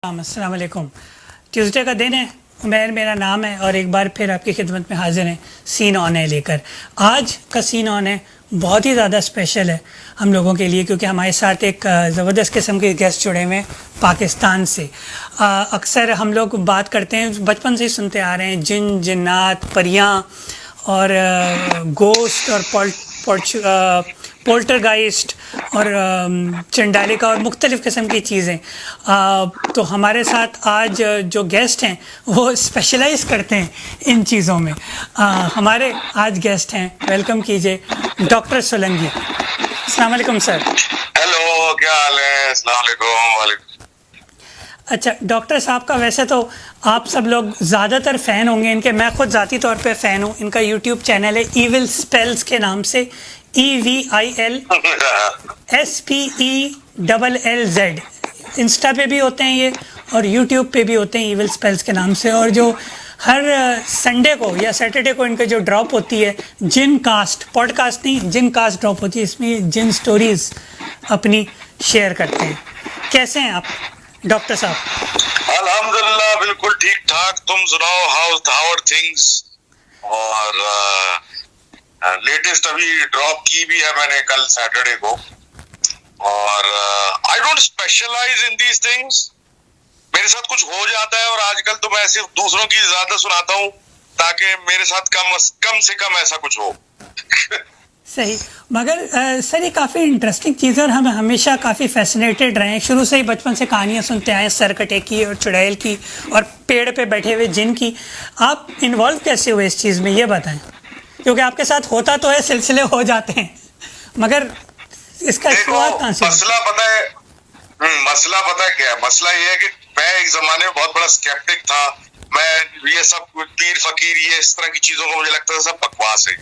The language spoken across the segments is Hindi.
अस्सलाम वालेकुम। ट्यूसडे का दिन है, उमैर मेरा नाम है और एक बार फिर आपकी खिदमत में हाजिर हैं सीन ऑन है लेकर। आज का सीन ऑन है बहुत ही ज़्यादा स्पेशल है हम लोगों के लिए, क्योंकि हमारे साथ एक ज़बरदस्त किस्म के गेस्ट जुड़े हुए हैं पाकिस्तान से। अक्सर हम लोग बात करते हैं, बचपन से ही सुनते आ रहे हैं, जिन जिन्नात परियाँ और गोस्ट और पोल्टरगाइस्ट और चंडालिका और मुख्तलिफ़ किस्म की चीज़ें। तो हमारे साथ आज जो गेस्ट हैं वो स्पेशलाइज करते हैं इन चीज़ों में। हमारे आज गेस्ट हैं, वेलकम कीजिए डॉक्टर सोलंकी। अस्सलाम वालेकुम सर। हेलो, क्या हाल है? अस्सलाम वालेकुम। वालेकुम। अच्छा डॉक्टर साहब का वैसे तो आप सब लोग ज़्यादातर फ़ैन होंगे इनके, मैं खुद ज़ाती तौर पे फ़ैन हूँ। इनका यूट्यूब चैनल है ईविल स्पेल्स के नाम से, EVILSPELLZ। इंस्टा पे भी होते हैं ये और यूट्यूब पे भी होते हैं ईविल स्पेल्स के नाम से। और जो हर संडे को या सैटरडे को इनका जो ड्रॉप होती है जिन कास्ट, पॉडकास्ट नहीं, जिन कास्ट ड्रॉप होती है, इसमें जिन स्टोरीज़ अपनी शेयर करते हैं। कैसे हैं आप डॉक्टर साहब? अल्हम्दुलिल्लाह बिल्कुल ठीक ठाक। तुम सुनाओ, हाउ आर थिंग्स? और लेटेस्ट अभी ड्रॉप की भी है मैंने कल सैटरडे को। और I don't specialize in these things, मेरे साथ कुछ हो जाता है और आजकल तो मैं सिर्फ दूसरों की ज्यादा सुनाता हूँ ताकि मेरे साथ कम से कम ऐसा कुछ हो। सही, मगर सर ये काफ़ी इंटरेस्टिंग चीज़ है और हम हमेशा काफ़ी फैसिनेटेड रहे हैं। शुरू से ही बचपन से कहानियाँ सुनते आए, सरकटे की और चुड़ैल की और पेड़ पे बैठे हुए जिन की। आप इन्वॉल्व कैसे हुए इस चीज़ में, ये बताएं, क्योंकि आपके साथ होता तो है, सिलसिले हो जाते हैं, मगर इसका शुरुआत कहाँ से? मसला पता है, मसला पता है क्या है? मसला ये है कि मैं एक जमाने में बहुत बड़ा स्केप्टिक था। मैं ये सब पीर फकीर ये इस तरह की चीजों को मुझे लगता था सब बकवास है।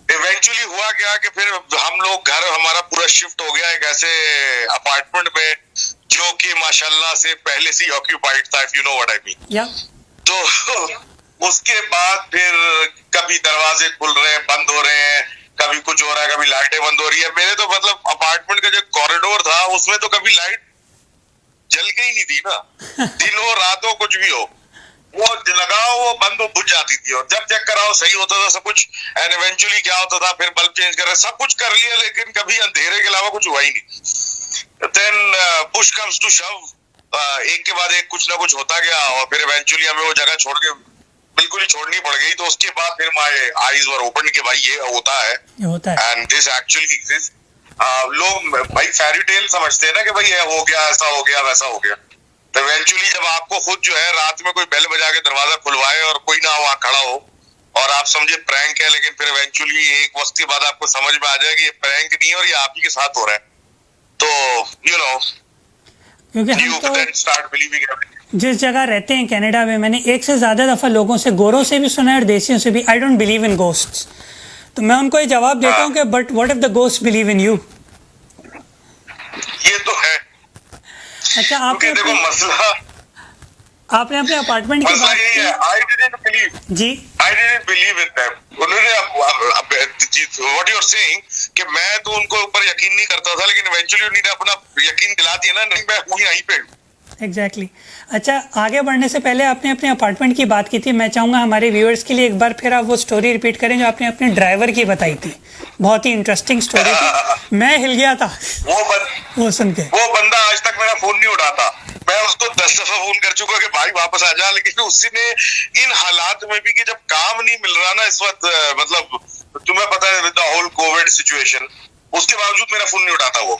इवेंचुअली हुआ क्या कि फिर हम लोग हमारा पूरा शिफ्ट हो गया एक ऐसे अपार्टमेंट में जो कि माशाल्लाह से पहले से ऑक्यूपाइड था, if you know what I mean. तो उसके बाद फिर कभी दरवाजे खुल रहे हैं, बंद हो रहे हैं, कभी कुछ हो रहा है, कभी लाइटें बंद हो रही है। मेरे तो मतलब अपार्टमेंट का जो कॉरिडोर था उसमें तो कभी लाइट जल के ही नहीं थी ना। दिन हो रात हो कुछ भी हो, वो लगाओ वो बंद हो बुझ जाती थी, और जब चेक कराओ सही होता था सब कुछ। एंड इवेंचुअली क्या होता था, फिर बल्ब चेंज कर रहे, सब कुछ कर लिया, लेकिन कभी अंधेरे के अलावा कुछ हुआ ही नहीं। देन पुश कम्स टू शव, एक के बाद एक कुछ ना कुछ होता गया और फिर इवेंचुअली हमें वो जगह छोड़ के बिल्कुल ही छोड़नी पड़ गई। तो उसके बाद फिर माय आईज वर ओपन कि भाई ये होता है एंड दिस एक्चुअली एग्जिस्ट। लोग भाई फेरी टेल समझते हैं ना कि भाई ये हो गया, ऐसा हो गया, वैसा हो गया। तो इवेंचुअली जब आपको खुद जो है रात में कोई बेल बजा के दरवाजा खुलवाए और कोई ना वहां खड़ा हो और आप समझे प्रैंक है, लेकिन फिर इवेंचुअली एक वक्त के बाद आपको समझ में आ जाए कि ये प्रैंक नहीं है और ये आप ही के साथ हो रहा है, तो यू नो क्योंकि हम तो स्टार्ट बिलीविंग एवरीथिंग। जिस जगह रहते हैं कनाडा में, मैंने एक से ज़्यादा दफ़ा लोगों से, गोरों से भी सुना है और देसियों से भी, I don't believe in ghosts. तो मैं उनको ये जवाब देता हूँ कि but what if the ghost believe in you? ये तो है। अच्छा, आपने देखो मसला, आपने अपने अपार्टमेंट की बात यही है, I didn't believe in them. उन्होंने व्हाट यू आर सेइंग कि मैं तो उनको ऊपर यकीन नहीं करता था, लेकिन इवेंचुअली उन्होंने अपना यकीन दिला दिया ना, नहीं मैं हूँ यहीं पे। एग्जैक्टली। अच्छा, आगे बढ़ने से पहले आपने अपने अपार्टमेंट की बात की थी, मैं चाहूँगा हमारे व्यूअर्स के लिए एक बार फिर आप वो स्टोरी रिपीट करें जो आपने अपने ड्राइवर की बताई थी। बहुत ही इंटरेस्टिंग स्टोरी थी, मैं हिल गया था वो सुन के। वो बंदा आज तक मेरा फोन नहीं उठाता। मैं उसको 10 दफा फोन कर चुका कि भाई वापस आ जा, लेकिन उसने इन हालात में भी कि जब काम नहीं मिल रहा ना इस वक्त, मतलब तुम्हें पता है with the whole covid situation, उसके बावजूद मेरा फोन नहीं उठाता वो।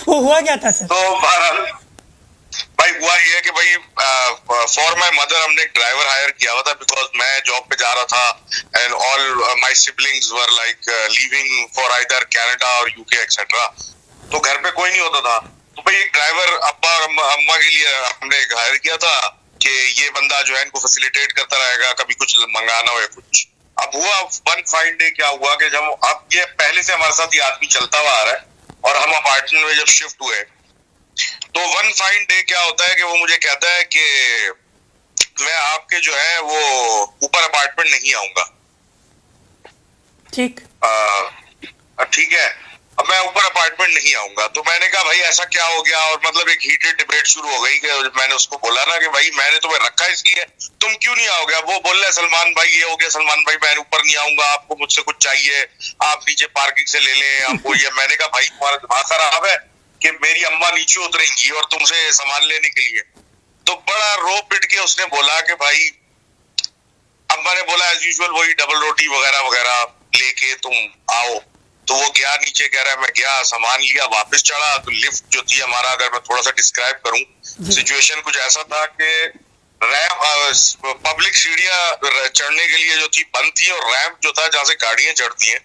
वो हुआ क्या था सर? तो बहरहाल भाई हुआ ये कि भाई फॉर माय मदर हमने एक ड्राइवर हायर किया हुआ था, बिकॉज मैं जॉब पे जा रहा था and all my siblings were like leaving for either Canada और यूके एक्सेट्रा। तो घर पे कोई नहीं होता था, तो भाई एक ड्राइवर अब्बा अम्मा के लिए हमने हायर किया था कि ये बंदा जो है इनको फैसिलिटेट करता रहेगा, कभी कुछ मंगाना हो या कुछ। अब हुआ वन फाइन डे क्या हुआ कि जब अब ये पहले से हमारे साथ ये आदमी चलता हुआ आ रहा है और हम अपार्टमेंट में जब शिफ्ट हुए, तो वन फाइन डे क्या होता है कि वो मुझे कहता है कि मैं आपके जो है वो ऊपर अपार्टमेंट नहीं आऊंगा। ठीक ठीक है, अब मैं ऊपर अपार्टमेंट नहीं आऊंगा। तो मैंने कहा भाई ऐसा क्या हो गया, और मतलब एक हीटेड डिबेट शुरू हो गई कि मैंने उसको बोला ना कि भाई मैंने तुम्हें रखा इसलिए, तुम क्यों नहीं आओगे। वो बोल रहे सलमान भाई ये हो गया, सलमान भाई मैं ऊपर नहीं आऊंगा, आपको मुझसे कुछ चाहिए आप नीचे पार्किंग से ले लें आपको ये। मैंने कहा भाई तुम्हारा दिमाग खराब है कि मेरी अम्मा नीचे उतरेंगी और तुमसे सामान लेने के लिए। तो बड़ा रो पिट के उसने बोला कि भाई, अम्मा ने बोला एज यूजुअल वही डबल रोटी वगैरह वगैरह लेके तुम आओ। तो वो गया नीचे, कह रहा है मैं गया सामान लिया वापस चढ़ा। तो लिफ्ट जो थी हमारा, अगर मैं थोड़ा सा डिस्क्राइब करूं सिचुएशन कुछ ऐसा था कि रैम्प पब्लिक सीढ़ियां चढ़ने के लिए जो थी बंद थी, और रैम्प जो था जहां से गाड़ियां चढ़ती हैं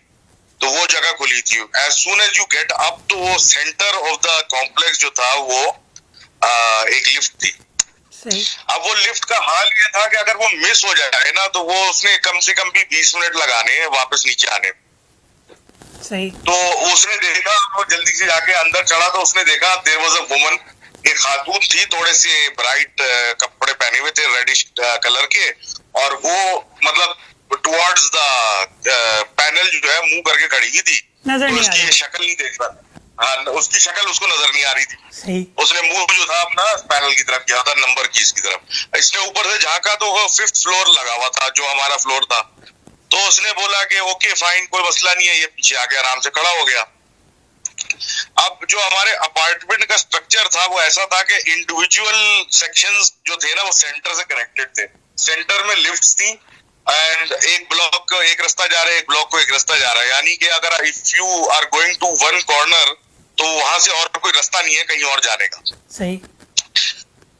तो वो जगह खुली थी। As soon as you get up तो वो सेंटर ऑफ द कॉम्प्लेक्स जो था वो एक लिफ्ट थी। सही। अब वो लिफ्ट का हाल ये था कि अगर वो मिस हो जाए ना तो वो उसने कम से कम भी 20 मिनट लगाने हैं वापस नीचे आने। सही। तो उसने देखा, वो जल्दी से जाके अंदर चढ़ा तो उसने देखा देयर वाज अ वुमन, एक खातून थी, थोड़े से ब्राइट कपड़े पहने हुए थे रेडिश कलर के, और वो मतलब टुवर्ड्स द पैनल जो है मुंह करके खड़ी हुई थी। नजर तो नहीं आ उसकी रही। शक्ल नहीं देख रहा। हाँ, उसकी शक्ल उसको नजर नहीं आ रही थी। सही। उसने मुंह जो था अपना पैनल की तरफ किया था, नंबर कीज की तरफ। इसने ऊपर से झांका तो वो 5th फ्लोर लगा हुआ था जो हमारा फ्लोर था। तो उसने बोला कि ओके फाइन कोई मसला नहीं है, ये पीछे आके आराम से खड़ा हो गया। अब जो हमारे अपार्टमेंट का स्ट्रक्चर था वो ऐसा था कि इंडिविजुअल सेक्शंस जो थे ना वो सेंटर से कनेक्टेड थे। सेंटर में लिफ्ट्स थी एंड एक ब्लॉक को एक रास्ता जा रहा है, एक ब्लॉक को एक रास्ता जा रहा है। यानी कि अगर if you are going to one corner तो वहां से और कोई रास्ता नहीं है कहीं और जाने का। सही।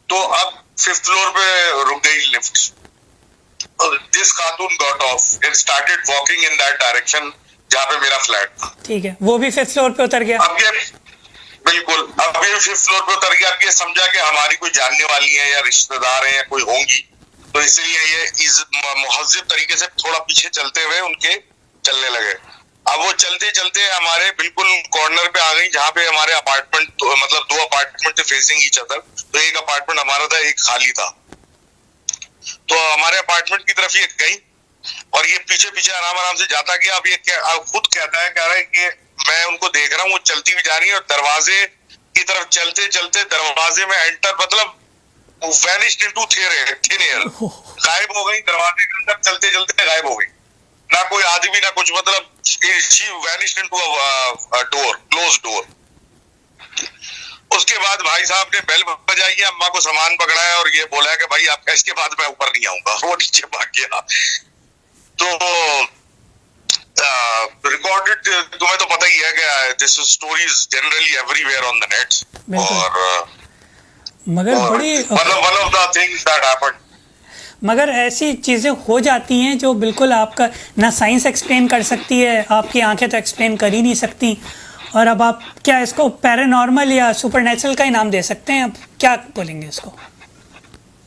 तो अब 5th फ्लोर पे रुक गई lift. This Khatoon got off and started walking in that direction जहाँ पे मेरा फ्लैट था। ठीक है, वो भी 5th फ्लोर पे उतर गया। अब ये बिल्कुल, अब ये 5th फ्लोर पे उतर गया। अब ये समझा कि हमारी कोई जानने वाली है या रिश्तेदार है या कोई होंगी, तो इसलिए ये इस मुहज्जिब तरीके से थोड़ा पीछे चलते हुए उनके चलने लगे। अब वो चलते चलते हमारे बिल्कुल कॉर्नर पे आ गई जहाँ पे हमारे अपार्टमेंट तो, मतलब 2 अपार्टमेंट थे फेसिंग ईच अदर। तो एक अपार्टमेंट हमारा था, एक खाली था। तो हमारे अपार्टमेंट की तरफ ये गई और ये पीछे पीछे आराम आराम से जाता गया। अब ये अब खुद कहता है, कह रहा है कि मैं उनको देख रहा हूँ वो चलती हुई जा रही है, और दरवाजे की तरफ चलते चलते दरवाजे में एंटर मतलब वैनिश्ड इनटू थिन एयर, गायब हो गई। दरवाजे के अंदर चलते चलते गायब हो गई, ना कोई आदमी ना कुछ, मतलब she vanished into a door, close door. उसके बाद भाई साहब ने बेल बजाई है, अम्मा को सामान पकड़ाया और ये बोला है कि भाई आपका, इसके बाद मैं ऊपर नहीं आऊंगा। वो नीचे भाग गया। तो रिकॉर्डेड तुम्हें तो पता ही है कि this story is generally everywhere on the net. और मगर बड़ी one of the things that happened. मगर ऐसी चीज़ें हो जाती हैं जो बिल्कुल आपका ना साइंस एक्सप्लेन कर सकती है, आपकी आंखें तो एक्सप्लेन कर ही नहीं सकती। और अब आप क्या इसको पैरानॉर्मल या सुपरनेचुरल का ही नाम दे सकते हैं? अब क्या बोलेंगे इसको?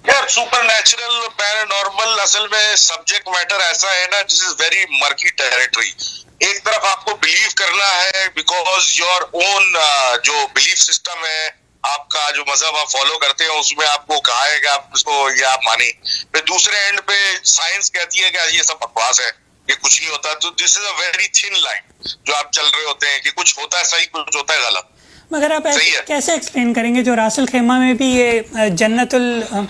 यार सुपरनैचुरल पैरानॉर्मल असल में सब्जेक्ट मैटर ऐसा है ना, this is very murky territory. एक तरफ आपको बिलीव करना है बिकॉज योर ओन जो बिलीफ सिस्टम है, आपका जो मजहब आप फॉलो करते हैं उसमें आपको कहा है कि आप इसको ये आप माने। फिर दूसरे एंड पे साइंस कहती है कि ये सब बकवास है, ये कुछ नहीं होता। तो this is a very thin line जो आप चल रहे होते हैं कि कुछ होता है सही, कुछ होता है गलत। मगर आप ऐसे कैसे एक्सप्लेन करेंगे जो रासुल खेमा में भी ये जन्नतुल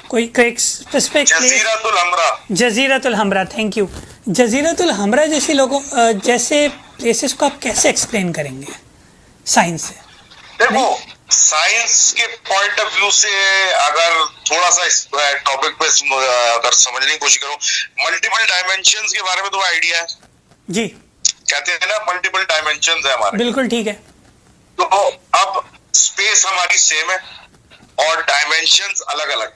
कोई स्पेसिफिक जजीरतुल हमरा, जजीरतुल हमरा, थैंक यू, जजीरतुल हमरा जैसी लोगों जैसे प्लेसेस को आप कैसे एक्सप्लेन करेंगे साइंस से? देखो साइंस के पॉइंट ऑफ व्यू से अगर थोड़ा सा इस टॉपिक पे अगर समझने की कोशिश करो, मल्टीपल डायमेंशंस के बारे में तो आइडिया है जी, कहते हैं ना मल्टीपल डायमेंशंस है हमारे। बिल्कुल ठीक है। तो अब स्पेस हमारी सेम है और डायमेंशंस अलग अलग,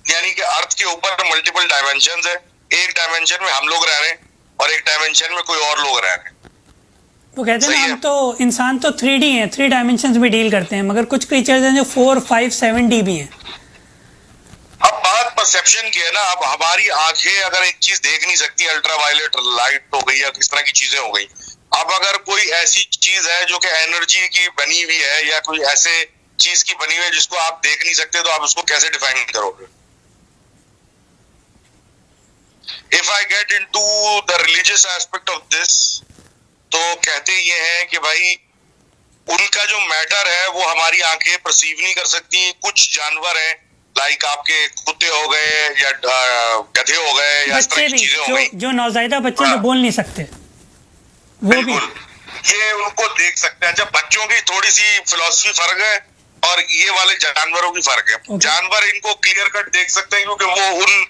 यानी कि अर्थ के ऊपर मल्टीपल डायमेंशंस है। एक डायमेंशन में हम लोग रह रहे हैं और एक डायमेंशन में कोई और लोग रह रहे हैं। वो कहते हैं हम तो इंसान तो 3D हैं, 3 डायमेंशंस में डील करते हैं, मगर कुछ क्रीचर्स हैं जो 4, 5, 7D भी हैं। अब बात परसेप्शन की है ना। अब हमारी आंखें अगर एक चीज देख नहीं सकती, अल्ट्रावायलेट लाइट हो गई या किस तरह की चीजें हो गई। अब अगर कोई ऐसी चीज है जो कि एनर्जी की बनी हुई है या कोई ऐसे चीज की बनी हुई है जिसको आप देख नहीं सकते, तो आप उसको कैसे डिफाइन करोगे? If I get into the religious aspect of this, तो कहते ये हैं कि भाई उनका जो मैटर है वो हमारी आंखें परसीव नहीं कर सकती। कुछ जानवर हैं लाइक आपके कुत्ते हो गए या गधे हो गए या इस तरह बच्चे की भी चीजें हो गई, जो नौज़ायदा बच्चे जो बोल नहीं सकते वो भी। बिल्कुल ये उनको देख सकते हैं। जब बच्चों की थोड़ी सी फिलॉसफी फर्क है और ये वाले जानवरों की फर्क है। Okay. जानवर इनको क्लियर कट देख सकते हैं क्योंकि वो उन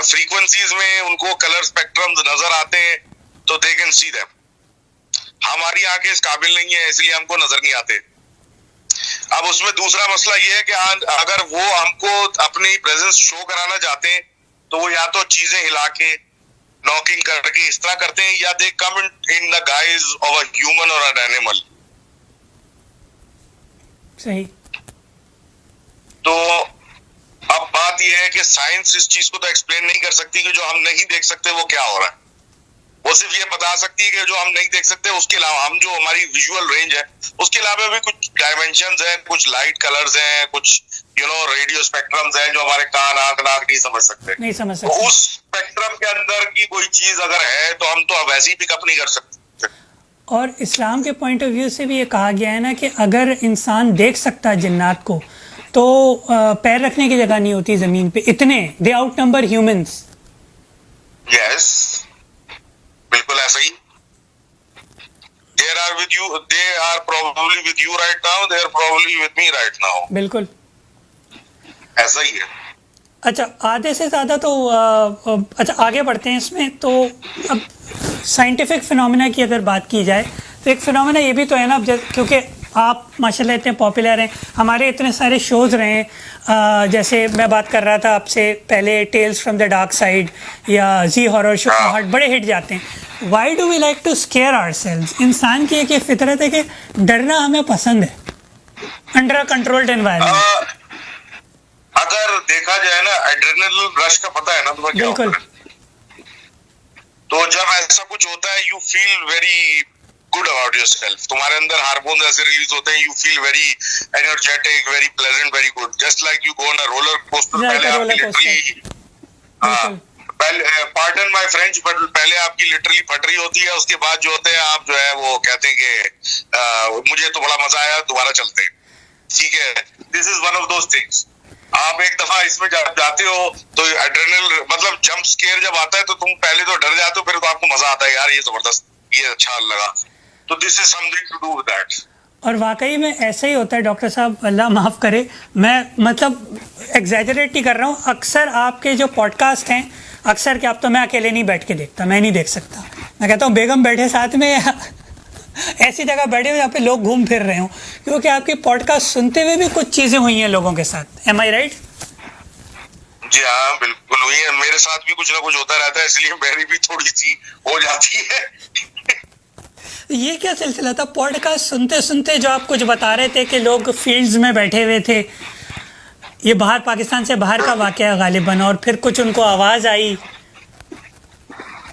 फ्रीक्वेंसीज में उनको कलर स्पेक्ट्रम्स नजर आते हैं, तो दे कैन सी देम। हमारी आंखें इस काबिल नहीं है, इसलिए हमको नजर नहीं आते। अब उसमें दूसरा मसला ये है कि अगर वो हमको अपनी प्रेजेंस शो कराना चाहते हैं तो वो या तो चीजें हिला के नॉकिंग करके इस तरह करते हैं, या they come in the guise of a human और एन एनिमल। सही। तो अब बात यह है कि साइंस इस चीज को तो एक्सप्लेन नहीं कर सकती कि जो हम नहीं देख सकते वो क्या हो रहा है। वो सिर्फ ये बता सकती है कि जो हम नहीं देख सकते उसके अलावा हम जो हमारी विजुअल रेंज है उसके अलावा भी कुछ डायमेंशंस हैं, कुछ लाइट कलर्स हैं, कुछ रेडियो स्पेक्ट्रम्स हैं जो हमारे कान आंख नाक नहीं समझ सकते। नहीं समझ तो सकते। उस स्पेक्ट्रम के अंदर की कोई चीज अगर है तो हम तो वैसे ही पिकअप नहीं कर सकते। और इस्लाम के पॉइंट ऑफ व्यू से भी ये कहा गया है ना कि अगर इंसान देख सकता है जिन्नात को तो पैर रखने की जगह नहीं होती जमीन पे, इतने दे आउट नंबर ह्यूमंस। यस, बिल्कुल ऐसा ही। they are probably with you right now, they are probably with me right now। बिल्कुल ऐसा ही है। अच्छा, आधे से ज़्यादा तो अच्छा आगे बढ़ते हैं इसमें। तो अब साइंटिफिक फिनोमेना की अगर बात की जाए तो एक फिनोमेना ये भी तो है ना, अब क्योंकि आप माशाल्लाह इतने पॉपुलर हैं, हमारे इतने सारे शोज़ रहे हैं, जैसे मैं बात कर रहा था आपसे पहले tales from the dark side या जी हॉरर शो हट बड़े हिट जाते हैं। Why do we like to scare ourselves? इंसान की एक ये फितरत है कि डरना हमें पसंद है अंडर अ कंट्रोल्ड एनवायरनमेंट। अगर देखा जाए ना एड्रेनल रश का पता है ना तुम्हें क्या बिल्कुल। होता है? तो जब ऐसा कुछ होता है you feel very good about yourself, तुम्हारे अंदर हार्मोन ऐसे रिलीज होते हैं, you feel very energetic, very pleasant, very good, just like you go on a roller coaster. पहले आपकी literally pardon my French but पहले आपकी लिटरली फट रही होती है, उसके बाद जो होते हैं आप जो है वो कहते हैं कि मुझे तो बड़ा मजा आया, दोबारा चलते हैं। ठीक है, this is one of those things. आप एक दफा इसमें जाते हो तो एड्रेनल मतलब जंप स्केयर जब आता है तो तुम पहले तो डर जाते हो, फिर तो आपको मजा आता है, यार ये जबरदस्त, ये अच्छा लगा। तो this is something to do with that. और वाकई में ऐसा ही होता है डॉक्टर साहब, अल्लाह माफ़ करे, मैं मतलब एग्जैजरेट नहीं कर रहा हूँ। अक्सर आपके जो पॉडकास्ट हैं अक्सर क्या, अब तो मैं अकेले नहीं बैठ के देखता, मैं नहीं देख सकता। मैं कहता हूँ बेगम बैठे साथ में या ऐसी जगह बैठे हुए जहाँ पे लोग घूम फिर रहे हों, क्योंकि आपकी पॉडकास्ट सुनते हुए भी कुछ चीज़ें हुई हैं लोगों के साथ। एम आई राइट? जी हाँ, बिल्कुल हुई है। मेरे साथ भी कुछ ना कुछ होता रहता है, इसलिए मेरी भी थोड़ी सी हो जाती है। ये क्या सिलसिला था? पॉडकास्ट सुनते सुनते जो आप कुछ बता रहे थे कि लोग फील्ड्स में बैठे हुए थे, ये बाहर पाकिस्तान से बाहर का वाकया गालिबन, और फिर कुछ उनको आवाज आई।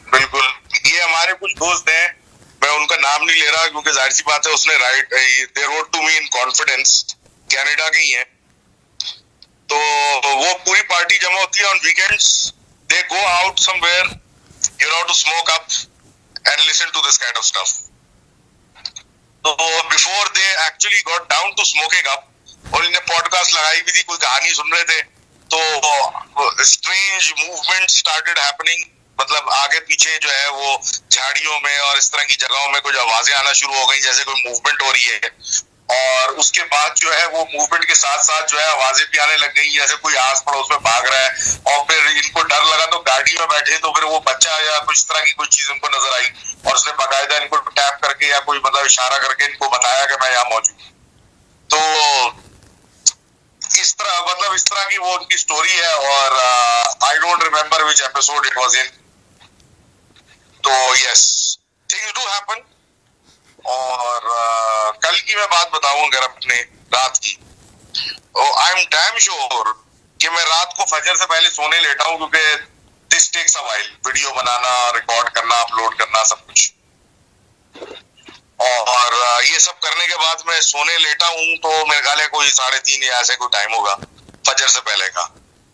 बिल्कुल, ये हमारे कुछ दोस्त हैं, मैं उनका नाम नहीं ले रहा क्योंकि जाहिर सी बात है उसने they wrote to me in confidence, Canada के ही हैं। तो वो पूरी पार्टी जमा होती है on weekends, they go out somewhere to smoke up and listen to this kind of stuff. तो before they actually got down to smoking up, और इन्हें पॉडकास्ट लगाई भी थी, कोई कहानी सुन रहे थे, तो स्ट्रेंज मूवमेंट स्टार्टेड हैपनिंग, मतलब आगे पीछे जो है वो झाड़ियों में और इस तरह की जगहों में कुछ आवाजें आना शुरू हो गई जैसे कोई मूवमेंट हो रही है। और उसके बाद जो है वो मूवमेंट के साथ साथ जो है आवाजें भी आने लग गई जैसे कोई आस पड़ोस में भाग रहा है। और फिर इनको डर लगा तो गाड़ी में बैठे तो फिर वो बच्चा या कुछ तरह की कोई चीज उनको नजर आई, और उसने बाकायदा इनको टैप करके या कोई मतलब इशारा करके इनको बताया कि मैं यहाँ मौजूद। तो इस तरह की वो उनकी स्टोरी है, और I don't remember which episode it was in. तो यस, थिंग्स डू हैपन। और कल की मैं बात बताऊं अगर अपने रात की, आई एम डैम श्योर कि मैं रात को फजर से पहले सोने लेटा हूं, क्योंकि this takes a while, video बनाना, रिकॉर्ड करना, अपलोड करना, सब कुछ। और ये सब करने के बाद मैं सोने लेटा हूं तो मेरे ख्याल है कोई 3:30 या ऐसे कोई टाइम होगा फजर से पहले का।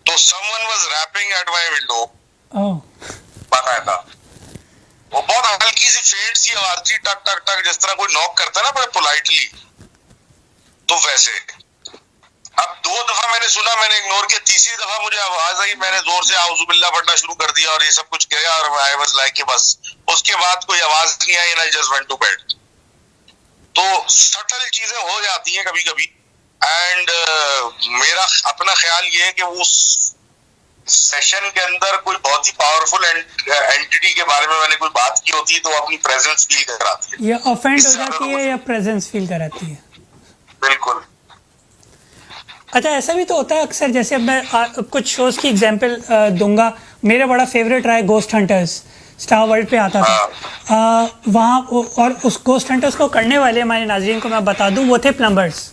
तो someone was rapping at my window, oh, बाकायदा। वो बहुत हल्की सी फेंट सी आवाज थी, टक टक टक, जिस तरह कोई नॉक करता है ना बड़े पोलाइटली, तो वैसे। अब 2 दफा मैंने सुना, मैंने इग्नोर किया, तीसरी दफा मुझे आवाज आई, मैंने जोर से आउजुबिल्लाह पढ़ना शुरू कर दिया और ये सब कुछ किया और आई वाज लाइक बस। उसके बाद कोई आवाज नहीं आई and I just went to bed. तो सटल चीजें हो जाती हैं कभी कभी। एंड मेरा अपना ख्याल ये है कि वो सेशन के अंदर कोई बहुत ही पावरफुल एंटिटी के बारे में मैंने कोई बात की होती है तो वो अपनी प्रेजेंस फील कराती है, या ऑफेंड हो जाती है या प्रेजेंस फील कराती है। बिल्कुल। अच्छा, ऐसा भी तो होता है अक्सर, जैसे अब मैं कुछ शोज की एग्जांपल दूंगा। मेरा बड़ा फेवरेट रहा है गोस्ट हंटर्स, स्टार वर्ल्ड पे आता था। वहाँ और उस गोस्ट हंटर्स को करने वाले हमारे नाज़रीन को मैं बता दूं, वो थे प्लम्बर्स।